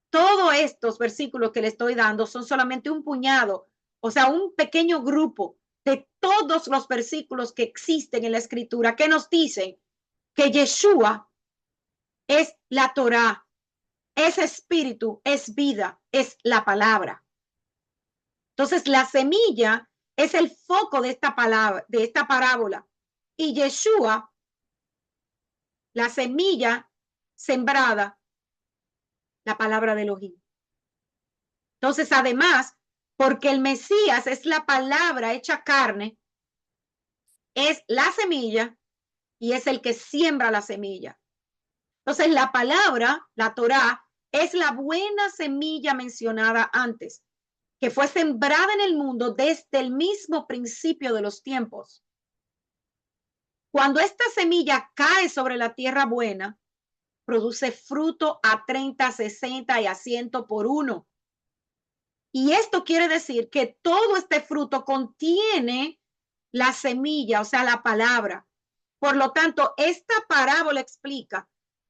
Todos estos versículos que le estoy dando son solamente un puñado, o sea, un pequeño grupo de todos los versículos que existen en la escritura que nos dicen que Yeshua es la Torá, es espíritu, es vida, es la palabra. Entonces, la semilla es el foco de esta palabra, de esta parábola. Y Yeshua, la semilla sembrada, la palabra de Elohim. Entonces, además, porque el Mesías es la palabra hecha carne, es la semilla y es el que siembra la semilla. Entonces, la palabra, la Torá, es la buena semilla mencionada antes. que fue sembrada en el mundo desde el mismo principio de los tiempos. Cuando esta semilla cae sobre la tierra buena, produce fruto a 30, 60 y a 100 por uno. Y esto quiere decir que todo este fruto contiene la semilla, o sea, la palabra. Por lo tanto, esta parábola explica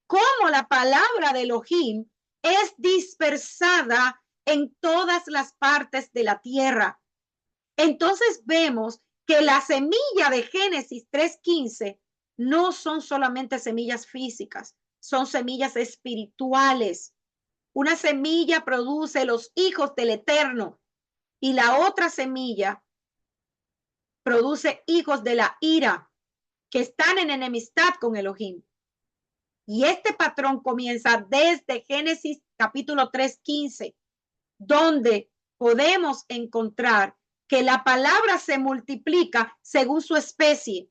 cómo la palabra de Elohim es dispersada en todas las partes de la tierra. Entonces vemos que la semilla de Génesis 3:15 no son solamente semillas físicas, son semillas espirituales. Una semilla produce los hijos del Eterno y la otra semilla produce hijos de la ira que están en enemistad con Elohim. Y este patrón comienza desde Génesis capítulo 3:15, donde podemos encontrar que la palabra se multiplica según su especie,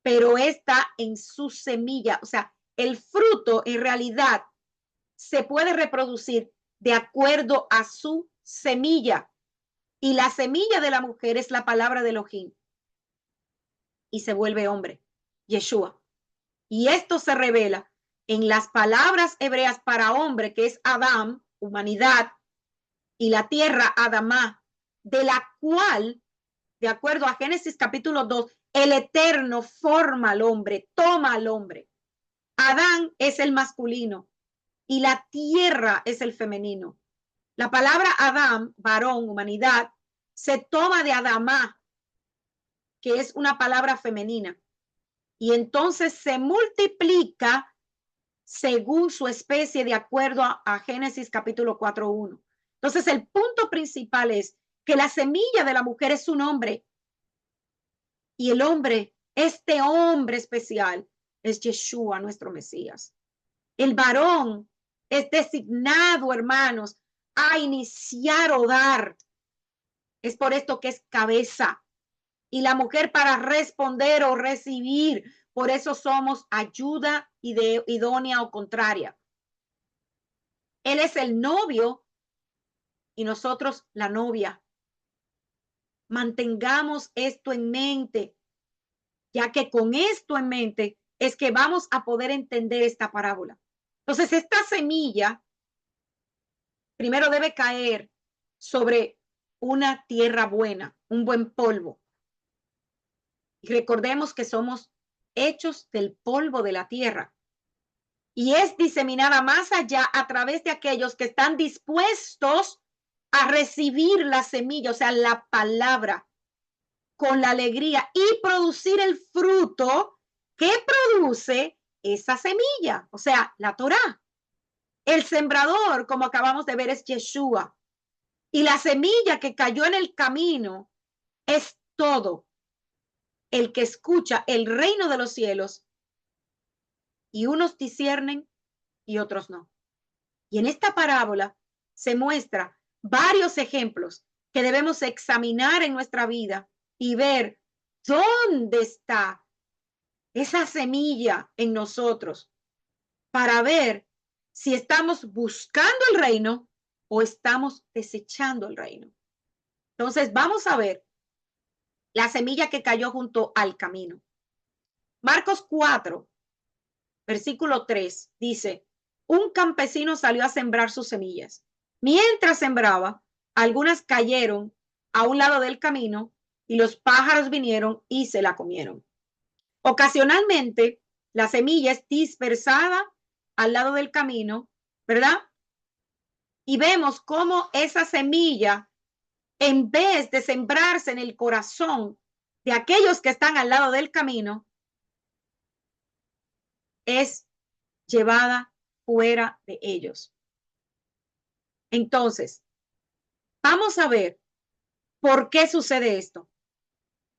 pero está en su semilla. O sea, el fruto en realidad se puede reproducir de acuerdo a su semilla. Y la semilla de la mujer es la palabra de Elohim. Y se vuelve hombre, Yeshua. Y esto se revela en las palabras hebreas para hombre, que es Adam, humanidad, y la tierra, Adamá, de la cual, de acuerdo a Génesis capítulo 2, el Eterno forma al hombre, toma al hombre. Adán es el masculino y la tierra es el femenino. La palabra Adam, varón, humanidad, se toma de Adamá, que es una palabra femenina, y entonces se multiplica según su especie de acuerdo a Génesis capítulo 4:1. Entonces el punto principal es que la semilla de la mujer es un hombre y el hombre, este hombre especial, es Yeshua, nuestro Mesías. El varón es designado, hermanos, a iniciar o dar. Es por esto que es cabeza. Y la mujer para responder o recibir. Por eso somos ayuda idónea o contraria. Él es el novio y nosotros la novia. Mantengamos esto en mente, ya que con esto en mente es que vamos a poder entender esta parábola. Entonces, esta semilla primero debe caer sobre una tierra buena, un buen polvo. Y recordemos que somos hechos del polvo de la tierra. Y es diseminada más allá a través de aquellos que están dispuestos a recibir la semilla, o sea, la palabra, con la alegría y producir el fruto que produce esa semilla, o sea, la Torá. El sembrador, como acabamos de ver, es Yeshua. Y la semilla que cayó en el camino es todo el que escucha el reino de los cielos, y unos disciernen y otros no. Y en esta parábola se muestra varios ejemplos que debemos examinar en nuestra vida y ver dónde está esa semilla en nosotros para ver si estamos buscando el reino o estamos desechando el reino. Entonces vamos a ver la semilla que cayó junto al camino. Marcos 4, versículo 3 dice: un campesino salió a sembrar sus semillas. Mientras sembraba, algunas cayeron a un lado del camino y los pájaros vinieron y se la comieron. Ocasionalmente, la semilla es dispersada al lado del camino, ¿verdad? Y vemos cómo esa semilla, en vez de sembrarse en el corazón de aquellos que están al lado del camino, es llevada fuera de ellos. Entonces, vamos a ver por qué sucede esto.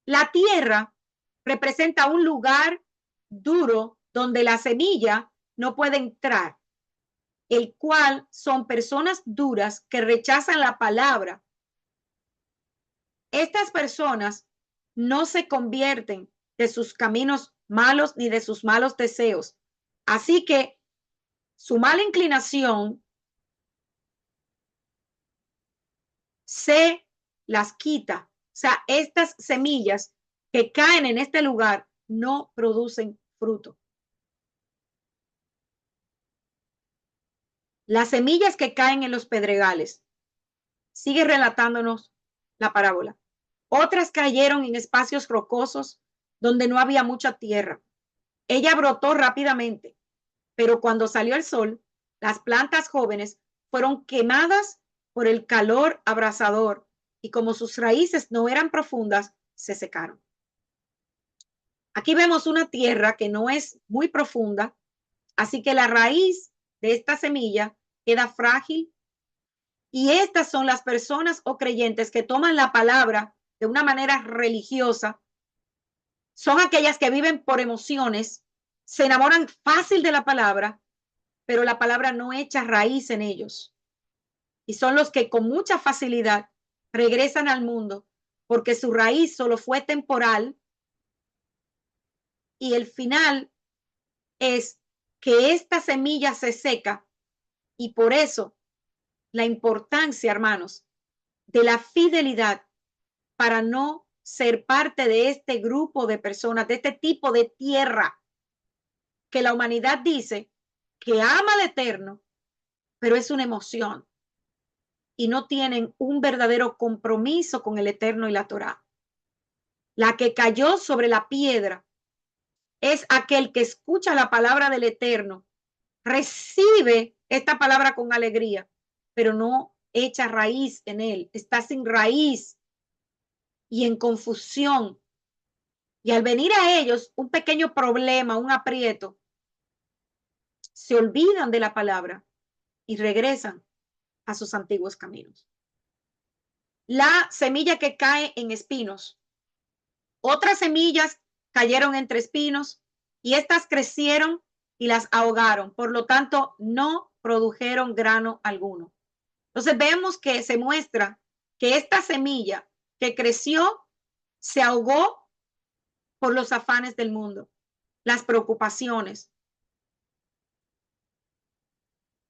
La tierra representa un lugar duro donde la semilla no puede entrar, el cual son personas duras que rechazan la palabra. Estas personas no se convierten de sus caminos malos ni de sus malos deseos. Así que su mala inclinación se las quita. O sea, estas semillas que caen en este lugar no producen fruto. Las semillas que caen en los pedregales. Sigue relatándonos la parábola. Otras cayeron en espacios rocosos donde no había mucha tierra. Ella brotó rápidamente, pero cuando salió el sol, las plantas jóvenes fueron quemadas por el calor abrasador y como sus raíces no eran profundas, se secaron. Aquí vemos una tierra que no es muy profunda, así que la raíz de esta semilla queda frágil. Y estas son las personas o creyentes que toman la palabra de una manera religiosa. Son aquellas que viven por emociones, se enamoran fácil de la palabra, pero la palabra no echa raíz en ellos. Y son los que con mucha facilidad regresan al mundo porque su raíz solo fue temporal y el final es que esta semilla se seca y por eso la importancia, hermanos, de la fidelidad para no ser parte de este grupo de personas, de este tipo de tierra que la humanidad dice que ama al Eterno, pero es una emoción y no tienen un verdadero compromiso con el Eterno y la Torá. La que cayó sobre la piedra es aquel que escucha la palabra del Eterno, recibe esta palabra con alegría, pero no echa raíz en él, está sin raíz y en confusión. Y al venir a ellos un pequeño problema, un aprieto, se olvidan de la palabra y regresan a sus antiguos caminos. La semilla que cae en espinos. Otras semillas cayeron entre espinos y estas crecieron y las ahogaron. Por lo tanto, no produjeron grano alguno. Entonces vemos que se muestra que esta semilla que creció se ahogó por los afanes del mundo, las preocupaciones.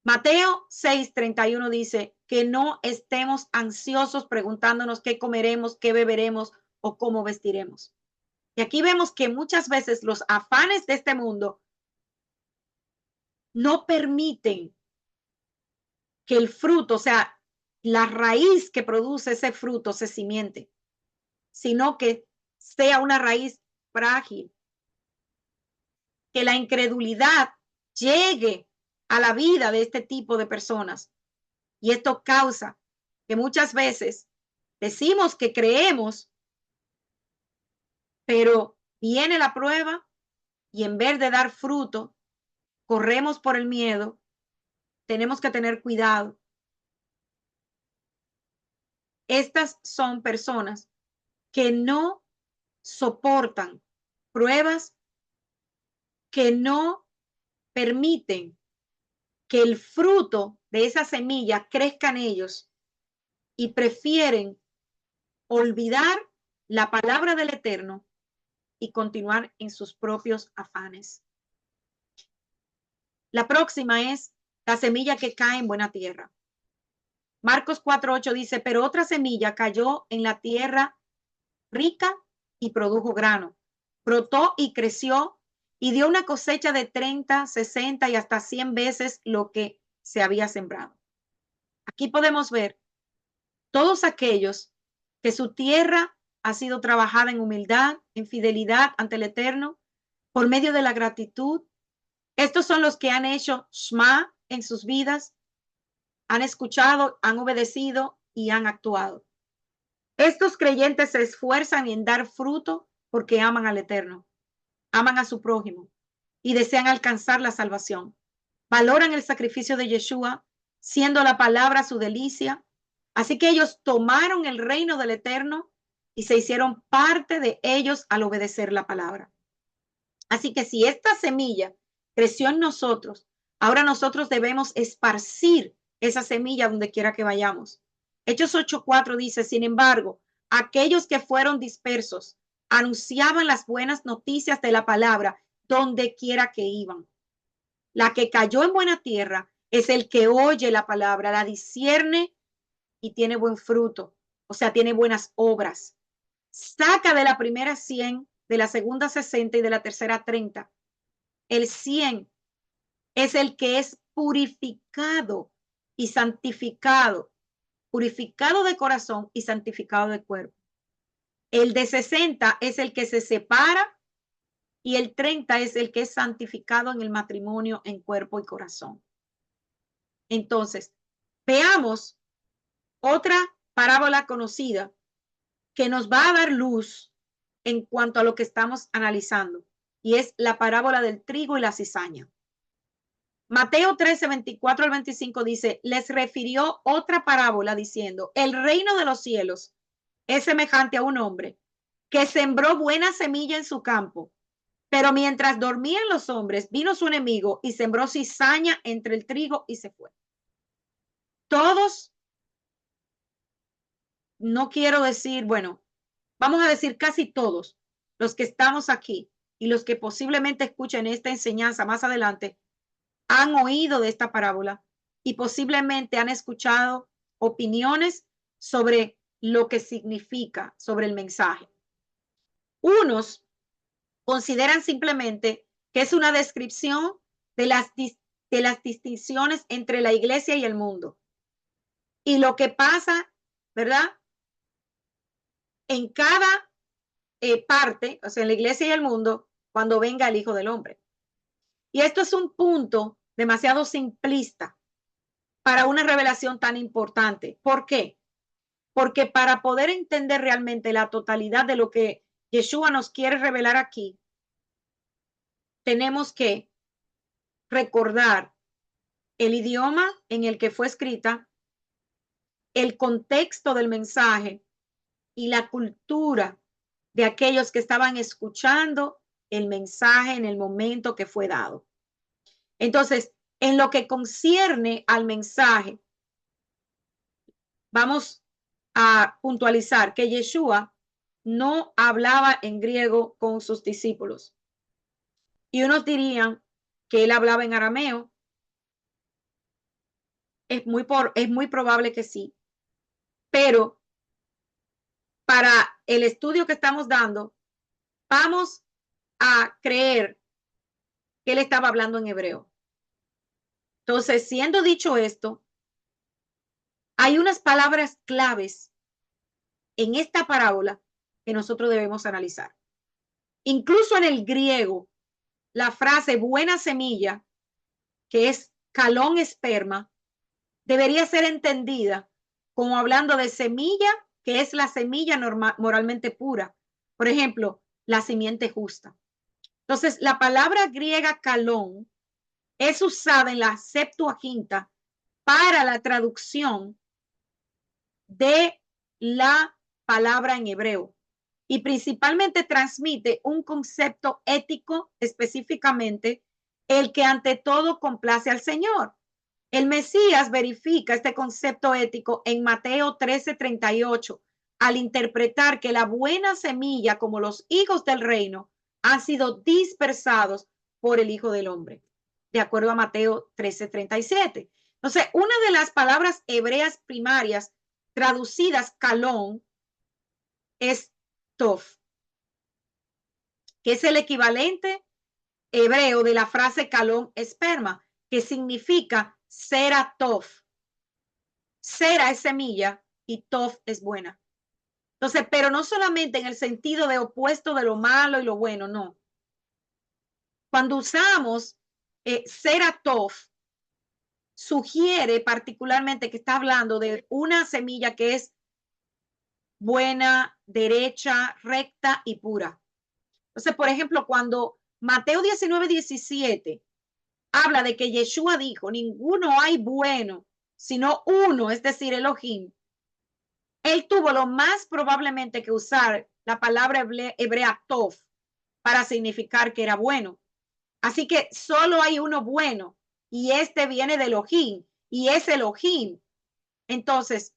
Mateo 6:31 dice que no estemos ansiosos preguntándonos qué comeremos, qué beberemos o cómo vestiremos. Y aquí vemos que muchas veces los afanes de este mundo no permiten que el fruto, o sea, la raíz que produce ese fruto se cimiente, sino que sea una raíz frágil, que la incredulidad llegue a la vida de este tipo de personas. Y esto causa que muchas veces decimos que creemos, pero viene la prueba y en vez de dar fruto, corremos por el miedo. Tenemos que tener cuidado. Estas son personas que no soportan pruebas, que no permiten que el fruto de esa semilla crezca en ellos y prefieren olvidar la palabra del Eterno y continuar en sus propios afanes. La próxima es la semilla que cae en buena tierra. Marcos 4:8 dice, pero otra semilla cayó en la tierra rica y produjo grano. Brotó y creció y dio una cosecha de 30, 60 y hasta 100 veces lo que se había sembrado. Aquí podemos ver todos aquellos que su tierra ha sido trabajada en humildad, en fidelidad ante el Eterno, por medio de la gratitud. Estos son los que han hecho Shema en sus vidas, han escuchado, han obedecido y han actuado. Estos creyentes se esfuerzan en dar fruto porque aman al Eterno, aman a su prójimo y desean alcanzar la salvación. Valoran el sacrificio de Yeshua, siendo la palabra su delicia. Así que ellos tomaron el reino del Eterno y se hicieron parte de ellos al obedecer la palabra. Así que si esta semilla creció en nosotros, ahora nosotros debemos esparcir esa semilla donde quiera que vayamos. Hechos 8:4 dice, sin embargo, aquellos que fueron dispersos anunciaban las buenas noticias de la palabra donde quiera que iban. La que cayó en buena tierra es el que oye la palabra, la discierne y tiene buen fruto. o sea, tiene buenas obras. Saca de la primera 100, de la segunda 60 y de la tercera 30. El 100 es el que es purificado y santificado, purificado de corazón y santificado de cuerpo. El de 60 es el que se separa y el 30 es el que es santificado en el matrimonio en cuerpo y corazón. Entonces, veamos otra parábola conocida que nos va a dar luz en cuanto a lo que estamos analizando, y es la parábola del trigo y la cizaña. Mateo 13, 24 al 25 dice, les refirió otra parábola diciendo, el reino de los cielos es semejante a un hombre que sembró buena semilla en su campo, pero mientras dormían los hombres, vino su enemigo y sembró cizaña entre el trigo y se fue. Todos, no quiero decir, bueno, vamos a decir casi todos los que estamos aquí y los que posiblemente escuchen esta enseñanza más adelante, han oído de esta parábola y posiblemente han escuchado opiniones sobre lo que significa, sobre el mensaje. Unos consideran simplemente que es una descripción de las distinciones entre la iglesia y el mundo y lo que pasa, ¿verdad? En cada parte, o sea, en la iglesia y el mundo, cuando venga el Hijo del Hombre. Y esto es un punto demasiado simplista para una revelación tan importante. ¿Por qué? Porque para poder entender realmente la totalidad de lo que Yeshua nos quiere revelar aquí, tenemos que recordar el idioma en el que fue escrita, el contexto del mensaje y la cultura de aquellos que estaban escuchando el mensaje en el momento que fue dado. Entonces, en lo que concierne al mensaje, vamos a puntualizar que Yeshua no hablaba en griego con sus discípulos. Y unos dirían que él hablaba en arameo. Es muy probable que sí. Pero para el estudio que estamos dando, vamos a creer que él estaba hablando en hebreo. Entonces, siendo dicho esto, hay unas palabras claves en esta parábola que nosotros debemos analizar. Incluso en el griego, la frase buena semilla, que es calón esperma, debería ser entendida como hablando de semilla, que es la semilla moralmente pura. Por ejemplo, la simiente justa. Entonces, la palabra griega calón es usada en la Septuaginta para la traducción de la palabra en hebreo y principalmente transmite un concepto ético, específicamente el que ante todo complace al Señor. El Mesías verifica este concepto ético en Mateo 13:38 al interpretar que la buena semilla, como los hijos del reino, han sido dispersados por el Hijo del Hombre, de acuerdo a Mateo 13:37. Entonces, una de las palabras hebreas primarias traducidas calón es tof, que es el equivalente hebreo de la frase calón esperma, que significa cera tof. Cera es semilla y tof es buena. Entonces, pero no solamente en el sentido de opuesto de lo malo y lo bueno, no. Cuando usamos cera tof, sugiere particularmente que está hablando de una semilla que es buena, derecha, recta y pura. Entonces, por ejemplo, cuando Mateo 19:17 habla de que Yeshua dijo, ninguno hay bueno, sino uno, es decir, Elohim, él tuvo lo más probablemente que usar la palabra hebrea tov para significar que era bueno. Así que solo hay uno bueno y este viene de Elohim y es Elohim. Entonces,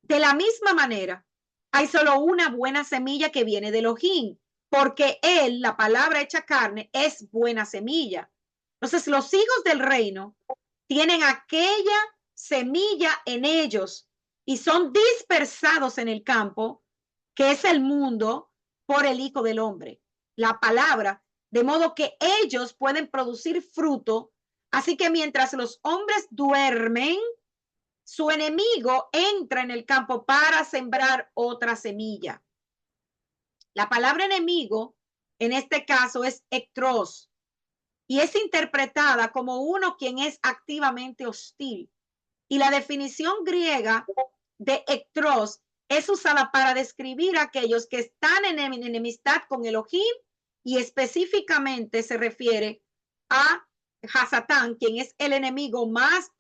de la misma manera, hay solo una buena semilla que viene de Elohim, porque él, la palabra hecha carne, es buena semilla. Entonces, los hijos del reino tienen aquella semilla en ellos y son dispersados en el campo, que es el mundo, por el Hijo del Hombre, la palabra, de modo que ellos pueden producir fruto. Así que mientras los hombres duermen, su enemigo entra en el campo para sembrar otra semilla. La palabra enemigo en este caso es ectros y es interpretada como uno quien es activamente hostil. Y la definición griega de ectros es usada para describir a aquellos que están en enemistad con Elohim, y específicamente se refiere a Hasatán, quien es el enemigo más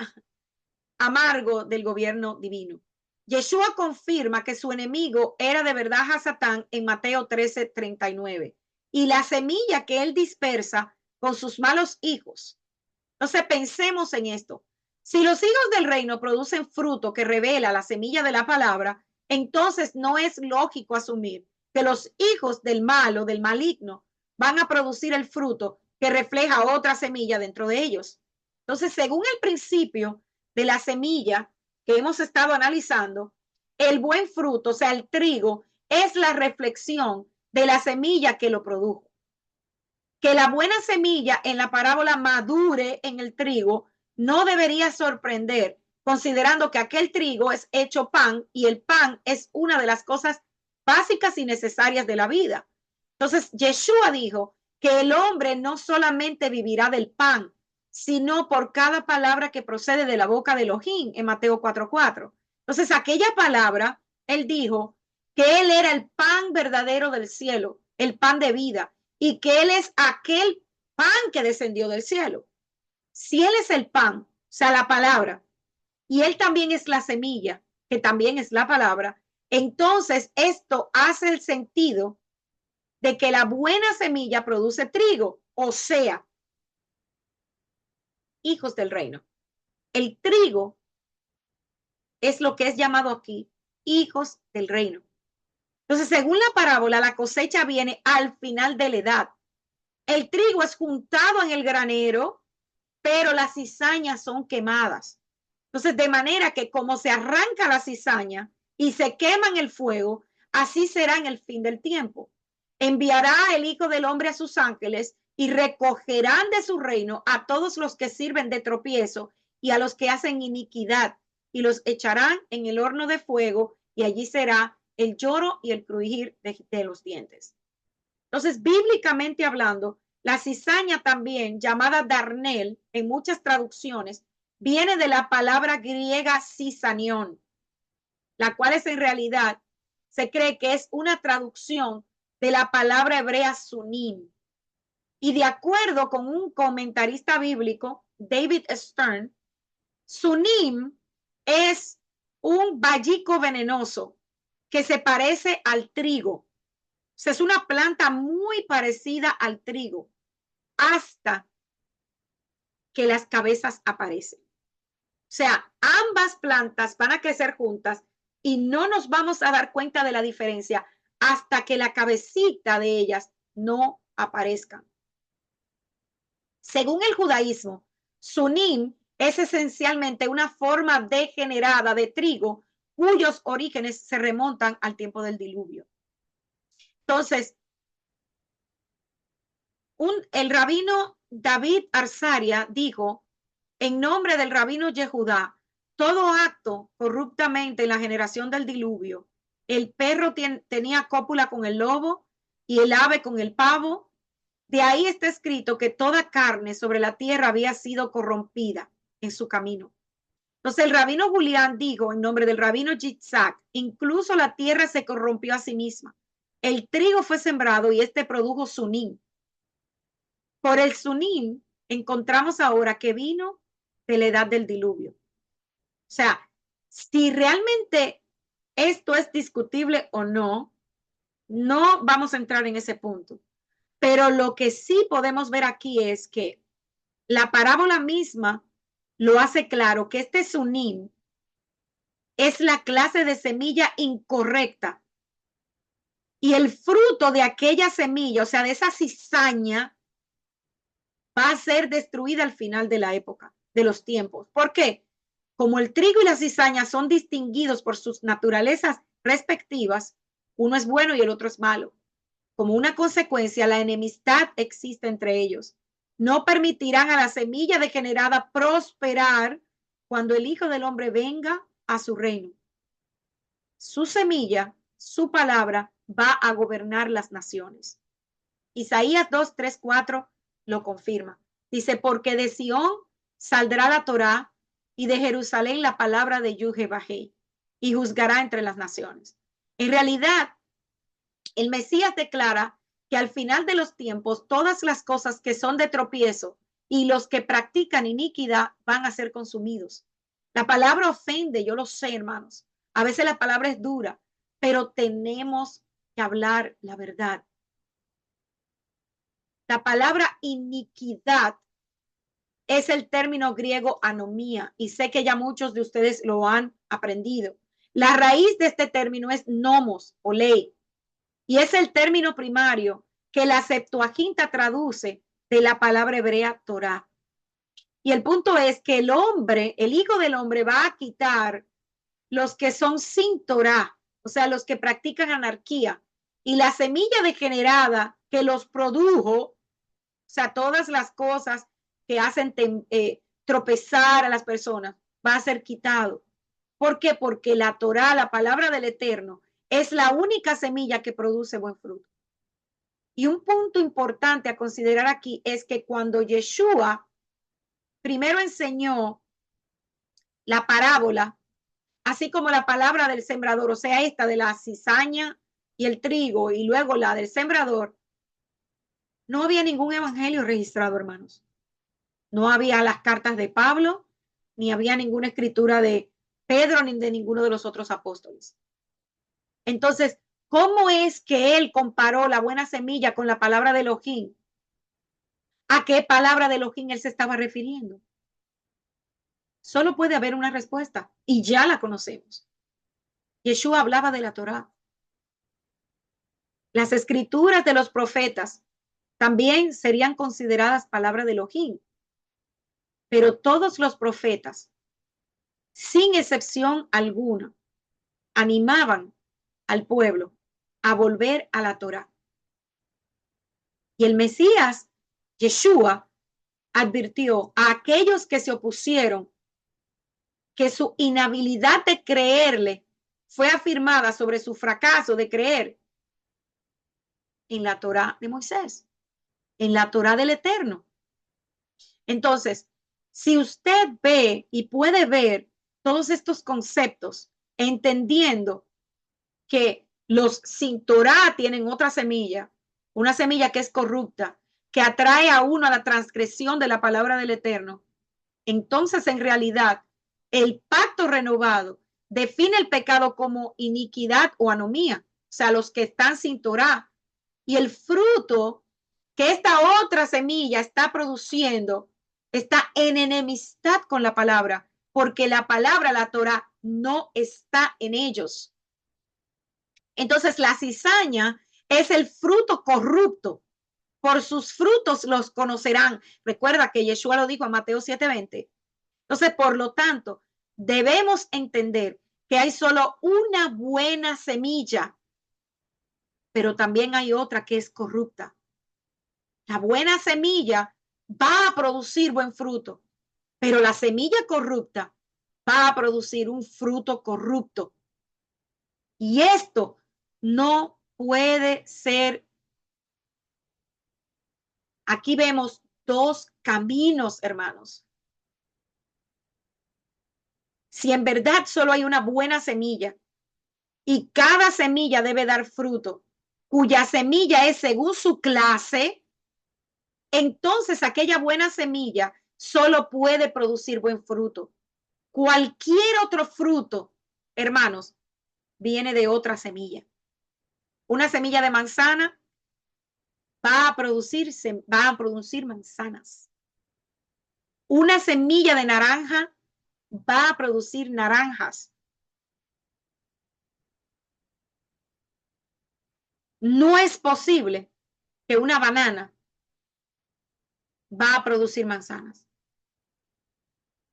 amargo del gobierno divino. Yeshua confirma que su enemigo era de verdad Hasatán en Mateo 13:39, y la semilla que él dispersa con sus malos hijos. Entonces pensemos en esto. Si los hijos del reino producen fruto que revela la semilla de la palabra, entonces no es lógico asumir que los hijos del malo, del maligno, van a producir el fruto que refleja otra semilla dentro de ellos. Entonces, según el principio de la semilla que hemos estado analizando, el buen fruto, o sea, el trigo, es la reflexión de la semilla que lo produjo. Que la buena semilla en la parábola madure en el trigo no debería sorprender, considerando que aquel trigo es hecho pan y el pan es una de las cosas básicas y necesarias de la vida. Entonces, Yeshua dijo que el hombre no solamente vivirá del pan, sino por cada palabra que procede de la boca de Elohim en Mateo 4:4. Entonces, aquella palabra, él dijo que él era el pan verdadero del cielo, el pan de vida, y que él es aquel pan que descendió del cielo. Si él es el pan, o sea, la palabra, y él también es la semilla, que también es la palabra, entonces esto hace el sentido de que la buena semilla produce trigo, o sea, hijos del reino. El trigo es lo que es llamado aquí hijos del reino. Entonces, según la parábola, la cosecha viene al final de la edad. El trigo es juntado en el granero, pero las cizañas son quemadas. Entonces, de manera que como se arranca la cizaña y se quema en el fuego, así será en el fin del tiempo. Enviará el Hijo del Hombre a sus ángeles y recogerán de su reino a todos los que sirven de tropiezo y a los que hacen iniquidad, y los echarán en el horno de fuego, y allí será el lloro y el crujir de los dientes. Entonces, bíblicamente hablando, la cizaña también, llamada darnel en muchas traducciones, viene de la palabra griega cisanión, la cual es en realidad, se cree que es una traducción de la palabra hebrea sunim. Y de acuerdo con un comentarista bíblico, David Stern, sunim es un vallico venenoso que se parece al trigo. O sea, es una planta muy parecida al trigo hasta que las cabezas aparecen. O sea, ambas plantas van a crecer juntas y no nos vamos a dar cuenta de la diferencia hasta que la cabecita de ellas no aparezcan. Según el judaísmo, sunim es esencialmente una forma degenerada de trigo cuyos orígenes se remontan al tiempo del diluvio. Entonces, el rabino David Arsaria dijo, en nombre del rabino Yehudá, todo acto corruptamente en la generación del diluvio, el perro tenía cópula con el lobo y el ave con el pavo. De ahí está escrito que toda carne sobre la tierra había sido corrompida en su camino. Entonces el rabino Julián dijo, en nombre del rabino Yitzhak, incluso la tierra se corrompió a sí misma. El trigo fue sembrado y este produjo sunim. Por el sunim encontramos ahora que vino de la edad del diluvio. O sea, si realmente esto es discutible o no, no vamos a entrar en ese punto. Pero lo que sí podemos ver aquí es que la parábola misma lo hace claro que este sunim es la clase de semilla incorrecta y el fruto de aquella semilla, o sea, de esa cizaña, va a ser destruida al final de la época, de los tiempos. ¿Por qué? como el trigo y la cizaña son distinguidos por sus naturalezas respectivas, uno es bueno y el otro es malo. Como una consecuencia, la enemistad existe entre ellos. No permitirán a la semilla degenerada prosperar cuando el Hijo del Hombre venga a su reino. Su semilla, su palabra, va a gobernar las naciones. Isaías 2, 3, 4 lo confirma. Dice, porque de Sión saldrá la Torá y de Jerusalén la palabra de Yuhebahé y juzgará entre las naciones. En realidad, el Mesías declara que al final de los tiempos todas las cosas que son de tropiezo y los que practican iniquidad van a ser consumidos. La palabra ofende, yo lo sé, hermanos. A veces la palabra es dura, pero tenemos que hablar la verdad. La palabra iniquidad es el término griego anomía y sé que ya muchos de ustedes lo han aprendido. La raíz de este término es nomos o ley y es el término primario que la Septuaginta traduce de la palabra hebrea Torah. Y el punto es que el hombre, el Hijo del Hombre, va a quitar los que son sin Torah, o sea, los que practican anarquía, y la semilla degenerada que los produjo, o sea, todas las cosas que hacen tropezar a las personas, va a ser quitado. ¿Por qué? Porque la Torah, la palabra del Eterno, es la única semilla que produce buen fruto. Y un punto importante a considerar aquí es que cuando Yeshua primero enseñó la parábola, así como la palabra del sembrador, o sea, esta de la cizaña y el trigo, y luego la del sembrador, no había ningún evangelio registrado, hermanos. No había las cartas de Pablo, ni había ninguna escritura de Pedro, ni de ninguno de los otros apóstoles. Entonces, ¿cómo es que él comparó la buena semilla con la palabra de Elohim? ¿A qué palabra de Elohim él se estaba refiriendo? Solo puede haber una respuesta y ya la conocemos. Yeshua hablaba de la Torá. Las escrituras de los profetas también serían consideradas palabra de Elohim, pero todos los profetas, sin excepción alguna, animaban al pueblo a volver a la Torá. Y el Mesías, Yeshua, advirtió a aquellos que se opusieron que su inhabilidad de creerle fue afirmada sobre su fracaso de creer en la Torá de Moisés, en la Torá del Eterno. Entonces, si usted ve y puede ver todos estos conceptos, entendiendo que los sin Torá tienen otra semilla, una semilla que es corrupta, que atrae a uno a la transgresión de la palabra del Eterno, entonces en realidad el pacto renovado define el pecado como iniquidad o anomía, o sea, los que están sin Torá. Y el fruto que esta otra semilla está produciendo está en enemistad con la palabra, porque la palabra, la Torá, no está en ellos. Entonces la cizaña es el fruto corrupto. Por sus frutos los conocerán. Recuerda que Yeshua lo dijo en Mateo 7:20. Entonces, por lo tanto, debemos entender que hay solo una buena semilla, pero también hay otra que es corrupta. La buena semilla va a producir buen fruto, pero la semilla corrupta va a producir un fruto corrupto. Y esto no puede ser. Aquí vemos dos caminos, hermanos. Si en verdad solo hay una buena semilla y cada semilla debe dar fruto, cuya semilla es según su clase, entonces aquella buena semilla solo puede producir buen fruto. Cualquier otro fruto, hermanos, viene de otra semilla. Una semilla de manzana va a producir manzanas. Una semilla de naranja va a producir naranjas. No es posible que una banana va a producir manzanas.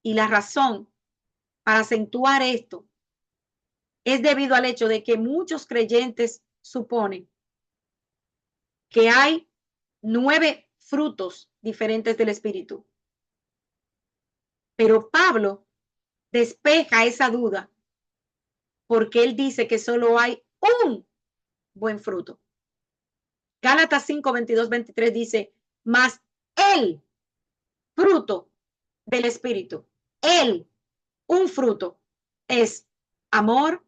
Y la razón para acentuar esto es debido al hecho de que muchos creyentes suponen que hay 9 frutos diferentes del Espíritu. Pero Pablo despeja esa duda porque él dice que solo hay un buen fruto. Gálatas 5, 22, 23 dice, mas el fruto del Espíritu, un fruto, es amor,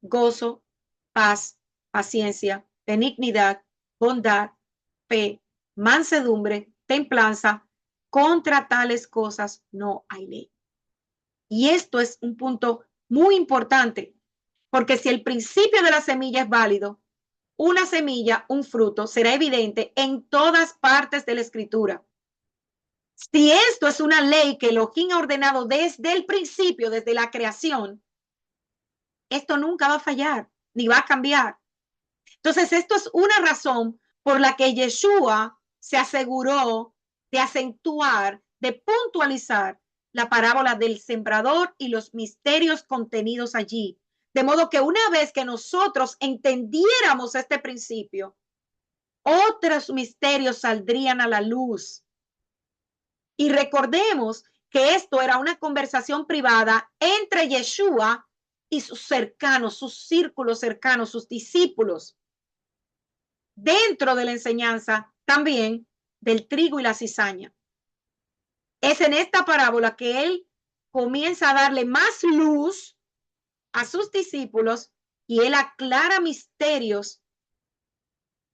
gozo, paz, paciencia, benignidad, bondad, fe, mansedumbre, templanza. Contra tales cosas no hay ley. Y esto es un punto muy importante, porque si el principio de la semilla es válido, una semilla, un fruto, será evidente en todas partes de la Escritura. Si esto es una ley que Elohim ha ordenado desde el principio, desde la creación, esto nunca va a fallar, ni va a cambiar. Entonces, esto es una razón por la que Yeshua se aseguró de acentuar, de puntualizar la parábola del sembrador y los misterios contenidos allí. De modo que una vez que nosotros entendiéramos este principio, otros misterios saldrían a la luz. Y recordemos que esto era una conversación privada entre Yeshua y sus cercanos, sus círculos cercanos, sus discípulos. Dentro de la enseñanza también del trigo y la cizaña. Es en esta parábola que él comienza a darle más luz a sus discípulos y él aclara misterios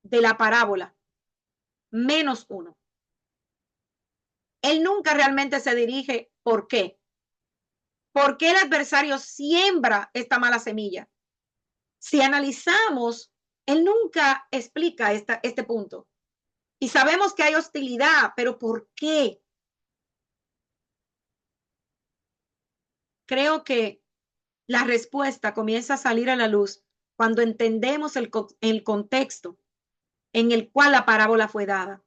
de la parábola, menos uno. Él nunca realmente se dirige, ¿por qué? ¿Por qué el adversario siembra esta mala semilla? Si analizamos, él nunca explica este punto. Y sabemos que hay hostilidad, pero ¿por qué? Creo que la respuesta comienza a salir a la luz cuando entendemos el contexto en el cual la parábola fue dada.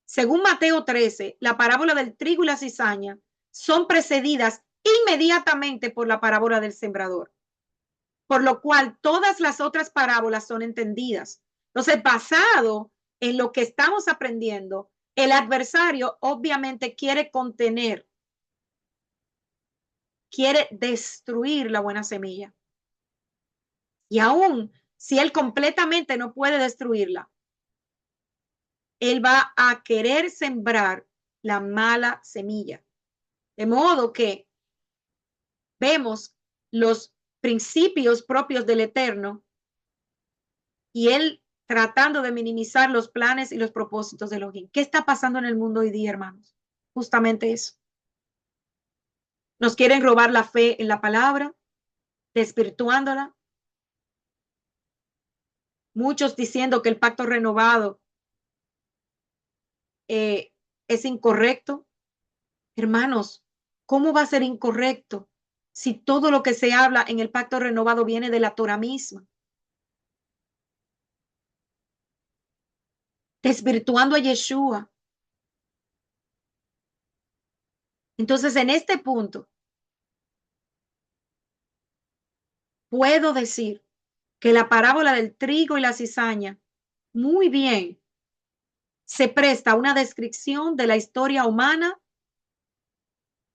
Según Mateo 13, la parábola del trigo y la cizaña son precedidas inmediatamente por la parábola del sembrador, por lo cual todas las otras parábolas son entendidas. Entonces, basado en lo que estamos aprendiendo, el adversario obviamente quiere contener, quiere destruir la buena semilla. Y aún si él completamente no puede destruirla, él va a querer sembrar la mala semilla. De modo que vemos los principios propios del Eterno y él tratando de minimizar los planes y los propósitos de Elohim. ¿Qué está pasando en el mundo hoy día, hermanos? Justamente eso. Nos quieren robar la fe en la palabra, desvirtuándola. Muchos diciendo que el pacto renovado es incorrecto. Hermanos, ¿cómo va a ser incorrecto si todo lo que se habla en el pacto renovado viene de la Torah misma? Desvirtuando a Yeshua. Entonces, en este punto, puedo decir que la parábola del trigo y la cizaña muy bien se presta a una descripción de la historia humana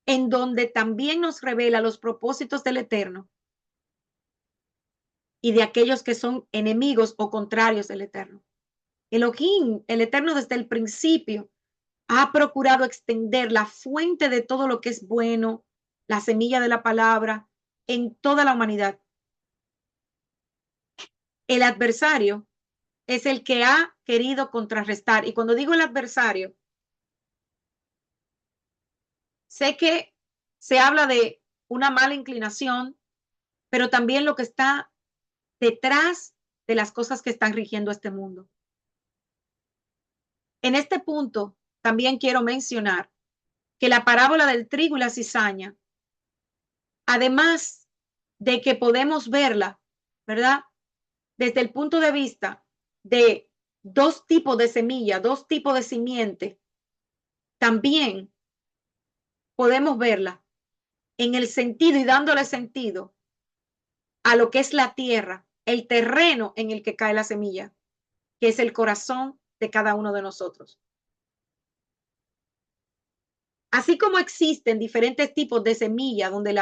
en donde también nos revela los propósitos del Eterno y de aquellos que son enemigos o contrarios del Eterno. Elohim, el Eterno desde el principio, ha procurado extender la fuente de todo lo que es bueno, la semilla de la palabra, en toda la humanidad. El adversario es el que ha querido contrarrestar. Y cuando digo el adversario, sé que se habla de una mala inclinación, pero también lo que está detrás de las cosas que están rigiendo este mundo. En este punto, también quiero mencionar que la parábola del trigo y la cizaña, además de que podemos verla, ¿verdad? Desde el punto de vista de dos tipos de semilla, dos tipos de simiente, también podemos verla en el sentido y dándole sentido a lo que es la tierra, el terreno en el que cae la semilla, que es el corazón de cada uno de nosotros. Así como existen diferentes tipos de semilla, donde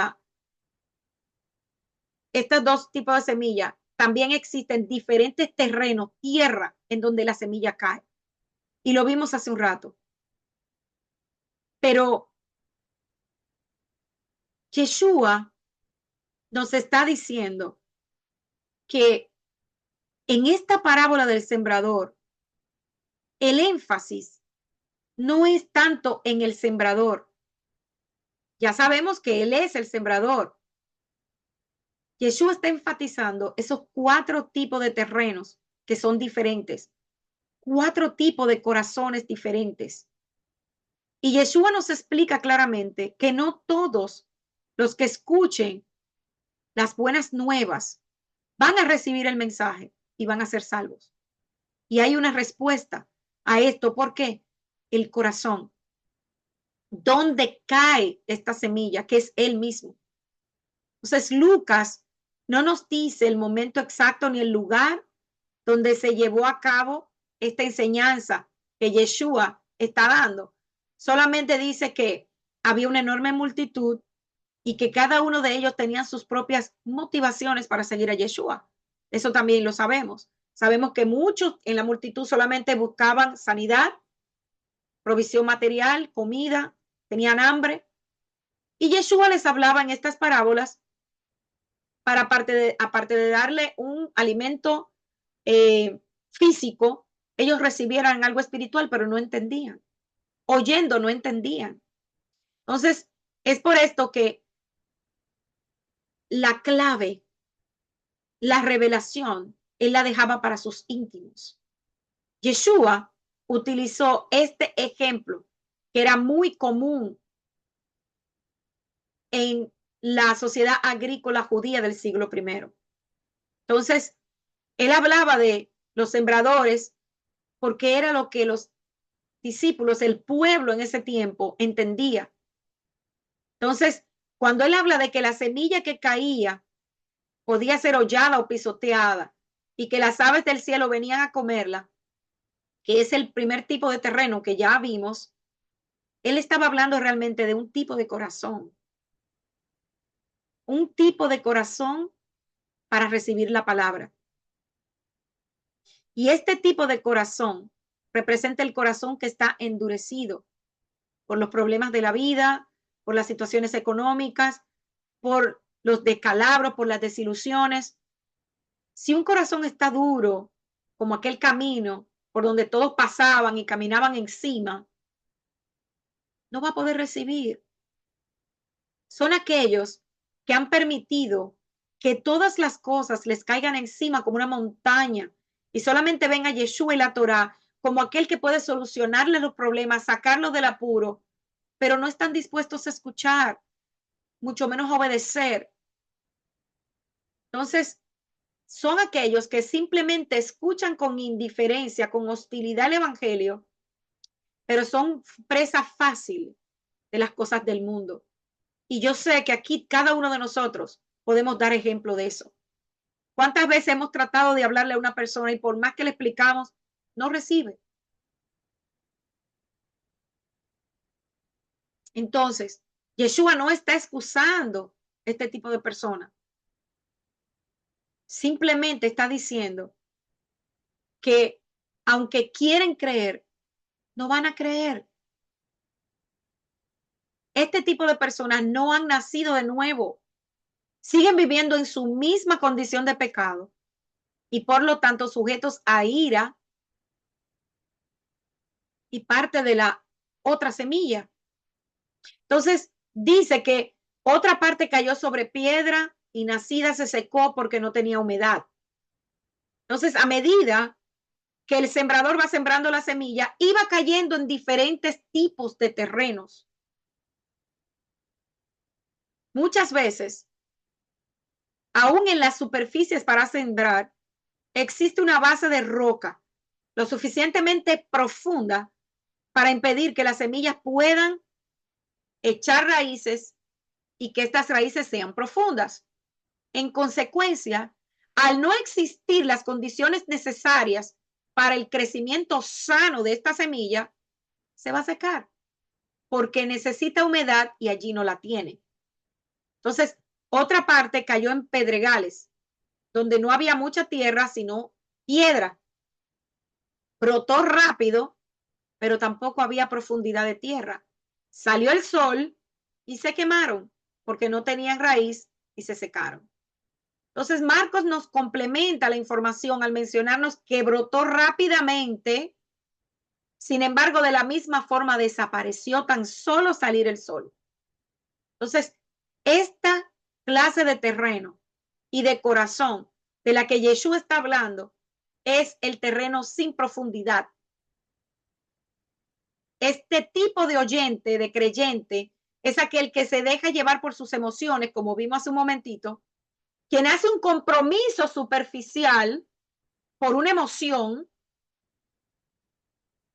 estos dos tipos de semilla, también existen diferentes terrenos, tierra, en donde la semilla cae. Y lo vimos hace un rato. Pero Yeshua nos está diciendo que en esta parábola del sembrador, el énfasis no es tanto en el sembrador. Ya sabemos que Él es el sembrador. Yeshua está enfatizando esos 4 tipos de terrenos que son diferentes, 4 tipos de corazones diferentes. Y Yeshua nos explica claramente que no todos los que escuchen las buenas nuevas van a recibir el mensaje y van a ser salvos. Y hay una respuesta a esto. ¿Por qué? El corazón. ¿Dónde cae esta semilla? Que es Él mismo. Entonces, Lucas no nos dice el momento exacto ni el lugar donde se llevó a cabo esta enseñanza que Yeshua está dando. Solamente dice que había una enorme multitud y que cada uno de ellos tenía sus propias motivaciones para seguir a Yeshua. Eso también lo sabemos. Sabemos que muchos en la multitud solamente buscaban sanidad, provisión material, comida, tenían hambre. Y Yeshua les hablaba en estas parábolas para, aparte de darle un alimento físico, ellos recibieran algo espiritual, pero no entendían. Oyendo, no entendían. Entonces, es por esto que la clave, la revelación, Él la dejaba para sus íntimos. Yeshua utilizó este ejemplo que era muy común en la sociedad agrícola judía del siglo I. Entonces, Él hablaba de los sembradores porque era lo que los discípulos, el pueblo en ese tiempo entendía. Entonces, cuando Él habla de que la semilla que caía podía ser hollada o pisoteada y que las aves del cielo venían a comerla, que es el primer tipo de terreno que ya vimos, Él estaba hablando realmente de un tipo de corazón para recibir la palabra. Y este tipo de corazón representa el corazón que está endurecido por los problemas de la vida, por las situaciones económicas, por los descalabros, por las desilusiones. Si un corazón está duro, como aquel camino por donde todos pasaban y caminaban encima, no va a poder recibir. Son aquellos que han permitido que todas las cosas les caigan encima como una montaña y solamente ven a Yeshua y la Torá como aquel que puede solucionarles los problemas, sacarlos del apuro, pero no están dispuestos a escuchar, mucho menos a obedecer. Entonces, son aquellos que simplemente escuchan con indiferencia, con hostilidad el evangelio, pero son presa fácil de las cosas del mundo. Y yo sé que aquí cada uno de nosotros podemos dar ejemplo de eso. ¿Cuántas veces hemos tratado de hablarle a una persona y por más que le explicamos, no recibe? Entonces, Yeshua no está excusando este tipo de personas. Simplemente está diciendo que aunque quieren creer, no van a creer. Este tipo de personas no han nacido de nuevo. Siguen viviendo en su misma condición de pecado y por lo tanto sujetos a ira y parte de la otra semilla. Entonces dice que otra parte cayó sobre piedra y nacida se secó porque no tenía humedad. Entonces, a medida que el sembrador va sembrando la semilla, iba cayendo en diferentes tipos de terrenos. Muchas veces, aún en las superficies para sembrar, existe una base de roca lo suficientemente profunda para impedir que las semillas puedan echar raíces y que estas raíces sean profundas. En consecuencia, al no existir las condiciones necesarias para el crecimiento sano de esta semilla, se va a secar porque necesita humedad y allí no la tiene. Entonces, otra parte cayó en pedregales, donde no había mucha tierra, sino piedra. Brotó rápido, pero tampoco había profundidad de tierra. Salió el sol y se quemaron porque no tenían raíz y se secaron. Entonces, Marcos nos complementa la información al mencionarnos que brotó rápidamente, sin embargo, de la misma forma desapareció tan solo salir el sol. Entonces, esta clase de terreno y de corazón de la que Yeshua está hablando es el terreno sin profundidad. Este tipo de oyente, de creyente, es aquel que se deja llevar por sus emociones, como vimos hace un momentito, quien hace un compromiso superficial por una emoción,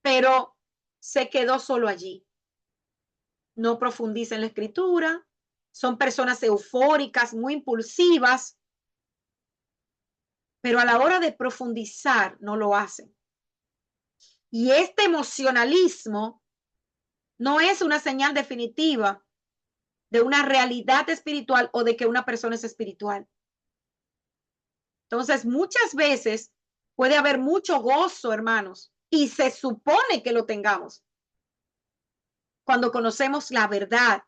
pero se quedó solo allí. No profundiza en la escritura, son personas eufóricas, muy impulsivas, pero a la hora de profundizar no lo hacen. Y este emocionalismo no es una señal definitiva de una realidad espiritual o de que una persona es espiritual. Entonces, muchas veces puede haber mucho gozo, hermanos, y se supone que lo tengamos cuando conocemos la verdad.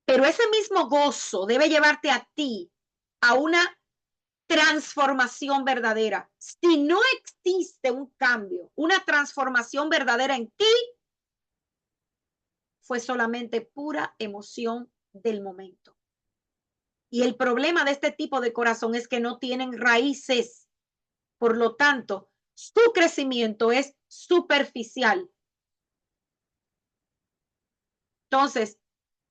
Pero ese mismo gozo debe llevarte a ti a una transformación verdadera. Si no existe un cambio, una transformación verdadera en ti, fue solamente pura emoción del momento. Y el problema de este tipo de corazón es que no tienen raíces. Por lo tanto, su crecimiento es superficial. Entonces,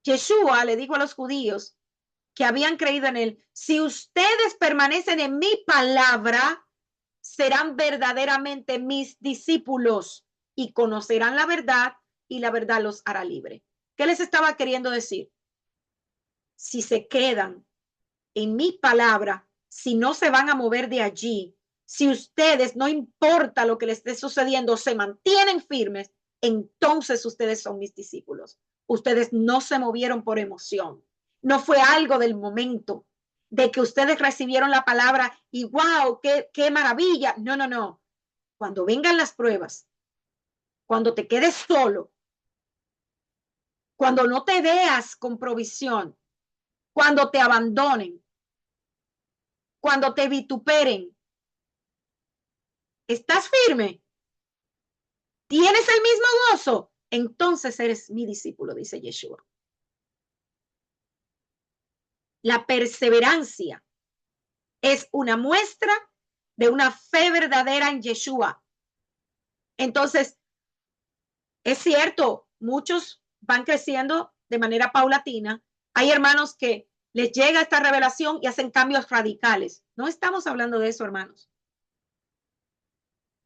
Yeshua le dijo a los judíos que habían creído en él, si ustedes permanecen en mi palabra, serán verdaderamente mis discípulos y conocerán la verdad y la verdad los hará libre. ¿Qué les estaba queriendo decir? Si se quedan en mi palabra, si no se van a mover de allí, si ustedes, no importa lo que les esté sucediendo, se mantienen firmes, entonces ustedes son mis discípulos. Ustedes no se movieron por emoción. No fue algo del momento de que ustedes recibieron la palabra y wow, qué maravilla. No, no, no. Cuando vengan las pruebas, cuando te quedes solo, cuando no te veas con provisión, cuando te abandonen, cuando te vituperen, ¿estás firme? ¿Tienes el mismo gozo? Entonces eres mi discípulo, dice Yeshua. La perseverancia es una muestra de una fe verdadera en Yeshua. Entonces, es cierto, muchos van creciendo de manera paulatina. Hay hermanos que les llega esta revelación y hacen cambios radicales. No estamos hablando de eso, hermanos,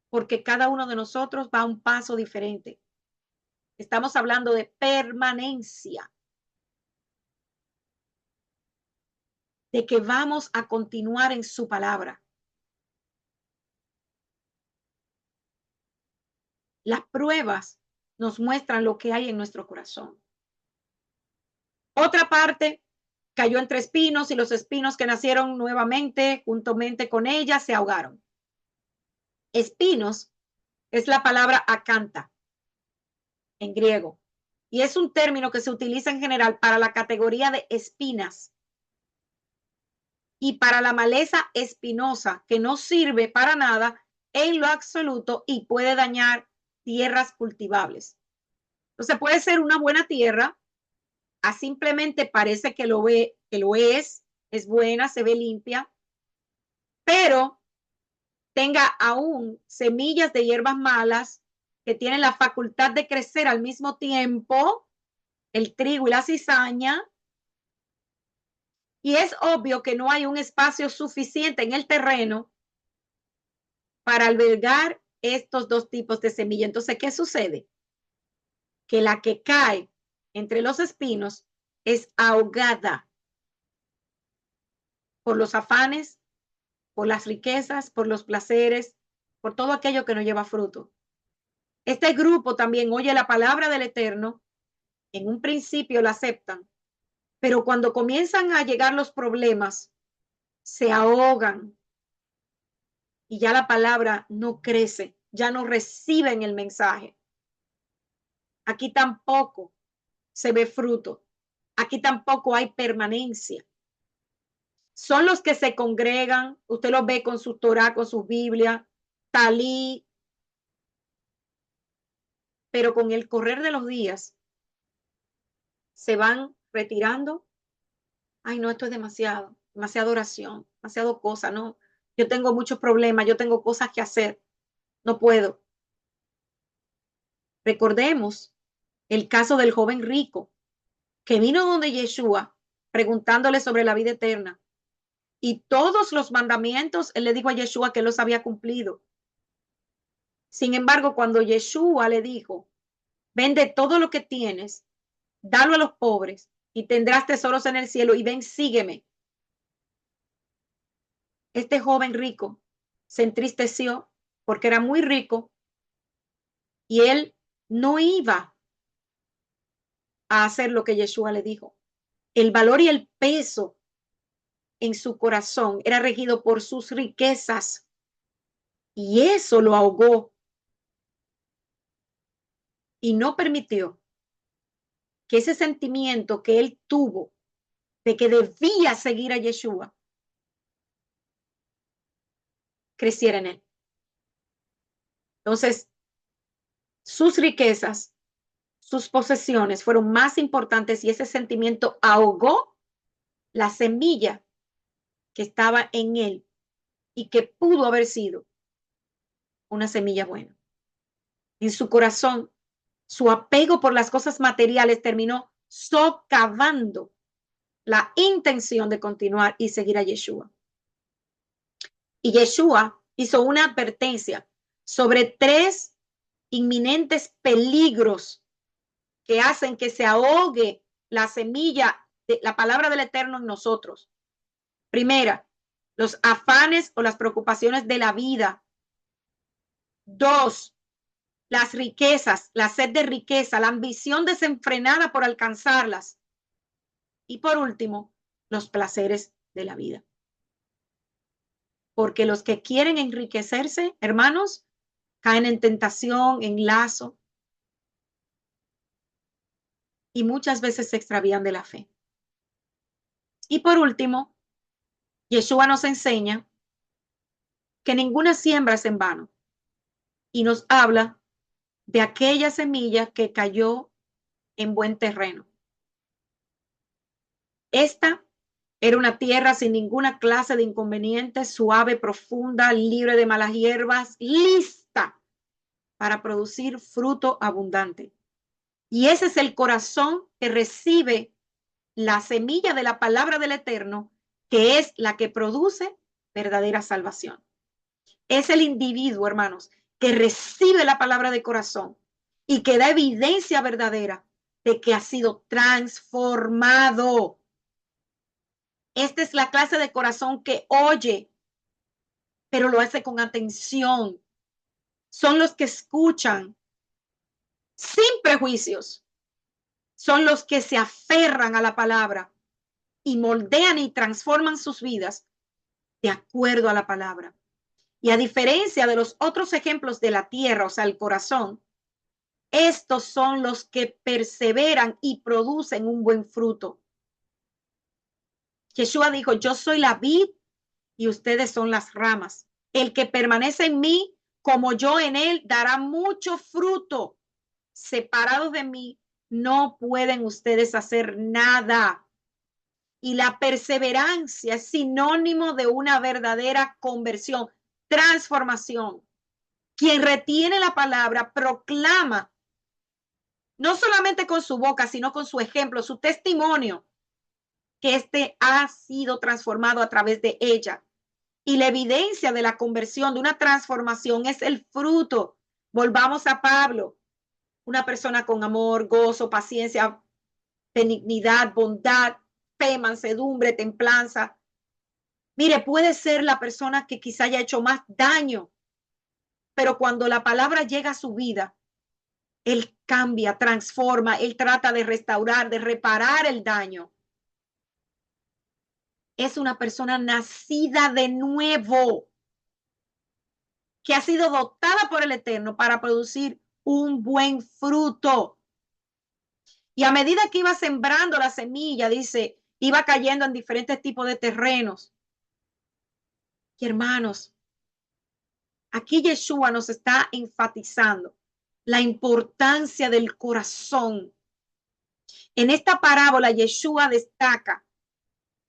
porque cada uno de nosotros va a un paso diferente. Estamos hablando de permanencia, de que vamos a continuar en su palabra. Las pruebas nos muestran lo que hay en nuestro corazón. Otra parte cayó entre espinos y los espinos que nacieron nuevamente juntamente con ella se ahogaron. Espinos es la palabra acanta en griego y es un término que se utiliza en general para la categoría de espinas y para la maleza espinosa que no sirve para nada en lo absoluto y puede dañar tierras cultivables. Entonces puede ser una buena tierra, a simplemente parece que lo es buena, se ve limpia, pero tenga aún semillas de hierbas malas que tienen la facultad de crecer al mismo tiempo, el trigo y la cizaña, y es obvio que no hay un espacio suficiente en el terreno para albergar estos dos tipos de semilla. Entonces, ¿qué sucede? Que la que cae entre los espinos es ahogada por los afanes, por las riquezas, por los placeres, por todo aquello que no lleva fruto. Este grupo también oye la palabra del Eterno, en un principio la aceptan, pero cuando comienzan a llegar los problemas, se ahogan y ya la palabra no crece, ya no reciben el mensaje. Aquí tampoco se ve fruto, aquí tampoco hay permanencia. Son los que se congregan, usted los ve con su Torah, con su Biblia, talí, pero con el correr de los días se van retirando. Ay, no, esto es demasiado, demasiada oración, demasiado cosa, no. Yo tengo muchos problemas, yo tengo cosas que hacer, no puedo. Recordemos el caso del joven rico que vino donde Yeshua preguntándole sobre la vida eterna y todos los mandamientos, él le dijo a Yeshua que los había cumplido. Sin embargo, cuando Yeshua le dijo, vende todo lo que tienes, dalo a los pobres y tendrás tesoros en el cielo y ven, sígueme. Este joven rico se entristeció porque era muy rico y él no iba a hacer lo que Yeshua le dijo. El valor y el peso en su corazón era regido por sus riquezas y eso lo ahogó y no permitió que ese sentimiento que él tuvo de que debía seguir a Yeshua creciera en él. Entonces, sus riquezas, sus posesiones fueron más importantes y ese sentimiento ahogó la semilla que estaba en él y que pudo haber sido una semilla buena. En su corazón, su apego por las cosas materiales terminó socavando la intención de continuar y seguir a Yeshua. Y Yeshua hizo una advertencia sobre 3 inminentes peligros que hacen que se ahogue la semilla de la palabra del Eterno en nosotros. Primera, los afanes o las preocupaciones de la vida. 2, las riquezas, la sed de riqueza, la ambición desenfrenada por alcanzarlas. Y por último, los placeres de la vida. Porque los que quieren enriquecerse, hermanos, caen en tentación, en lazo, y muchas veces se extravían de la fe. Y por último, Yeshua nos enseña que ninguna siembra es en vano y nos habla de aquella semilla que cayó en buen terreno. Esta era una tierra sin ninguna clase de inconvenientes, suave, profunda, libre de malas hierbas, lista para producir fruto abundante. Y ese es el corazón que recibe la semilla de la palabra del Eterno, que es la que produce verdadera salvación. Es el individuo, hermanos, que recibe la palabra de corazón y que da evidencia verdadera de que ha sido transformado. Esta es la clase de corazón que oye, pero lo hace con atención. Son los que escuchan sin prejuicios. Son los que se aferran a la palabra y moldean y transforman sus vidas de acuerdo a la palabra. Y a diferencia de los otros ejemplos de la tierra, o sea, el corazón, estos son los que perseveran y producen un buen fruto. Yeshua dijo, yo soy la vid y ustedes son las ramas. El que permanece en mí, como yo en él, dará mucho fruto. Separados de mí, no pueden ustedes hacer nada. Y la perseverancia es sinónimo de una verdadera conversión, transformación. Quien retiene la palabra proclama, no solamente con su boca, sino con su ejemplo, su testimonio, que este ha sido transformado a través de ella. Y la evidencia de la conversión, de una transformación, es el fruto. Volvamos a Pablo, una persona con amor, gozo, paciencia, benignidad, bondad, fe, mansedumbre, templanza. Mire, puede ser la persona que quizá haya hecho más daño, pero cuando la palabra llega a su vida, él cambia, transforma, él trata de restaurar, de reparar el daño. Es una persona nacida de nuevo, que ha sido dotada por el Eterno para producir un buen fruto. Y a medida que iba sembrando la semilla, dice, iba cayendo en diferentes tipos de terrenos. Y hermanos, aquí Yeshua nos está enfatizando la importancia del corazón. En esta parábola, Yeshua destaca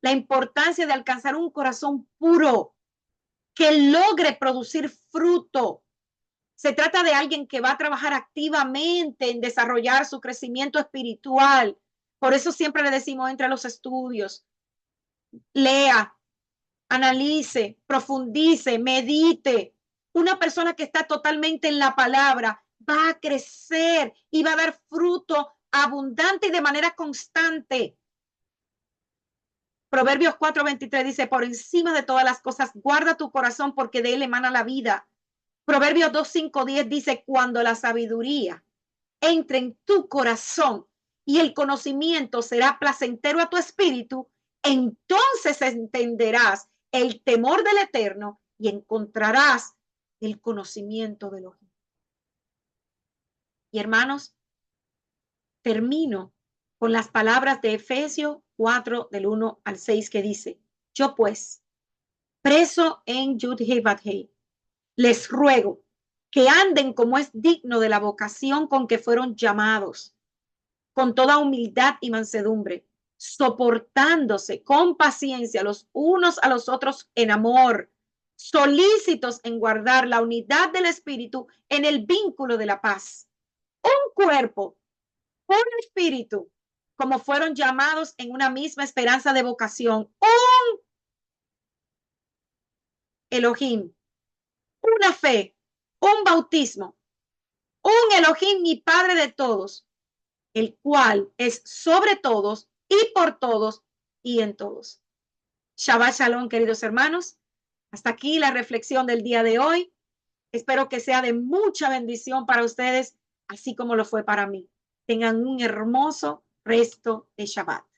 la importancia de alcanzar un corazón puro que logre producir fruto. Se trata de alguien que va a trabajar activamente en desarrollar su crecimiento espiritual. Por eso siempre le decimos, entre los estudios, lea, analice, profundice, medite. Una persona que está totalmente en la palabra va a crecer y va a dar fruto abundante y de manera constante. Proverbios 4:23 dice, por encima de todas las cosas, guarda tu corazón porque de él emana la vida. Proverbios 2:5-10 dice, cuando la sabiduría entre en tu corazón y el conocimiento será placentero a tu espíritu, entonces entenderás el temor del Eterno y encontrarás el conocimiento de los. Y hermanos, termino con las palabras de Efesios 4:1-6 que dice, yo pues, preso en Yud-Heh-Vav-Heh, les ruego que anden como es digno de la vocación con que fueron llamados, con toda humildad y mansedumbre, soportándose con paciencia los unos a los otros en amor, solícitos en guardar la unidad del espíritu en el vínculo de la paz. Un cuerpo, un espíritu, como fueron llamados en una misma esperanza de vocación, un Elohim, una fe, un bautismo, un Elohim y Padre de todos, el cual es sobre todos y por todos y en todos. Shabbat Shalom, queridos hermanos. Hasta aquí la reflexión del día de hoy. Espero que sea de mucha bendición para ustedes, así como lo fue para mí. Tengan un hermoso resto de Shabbat.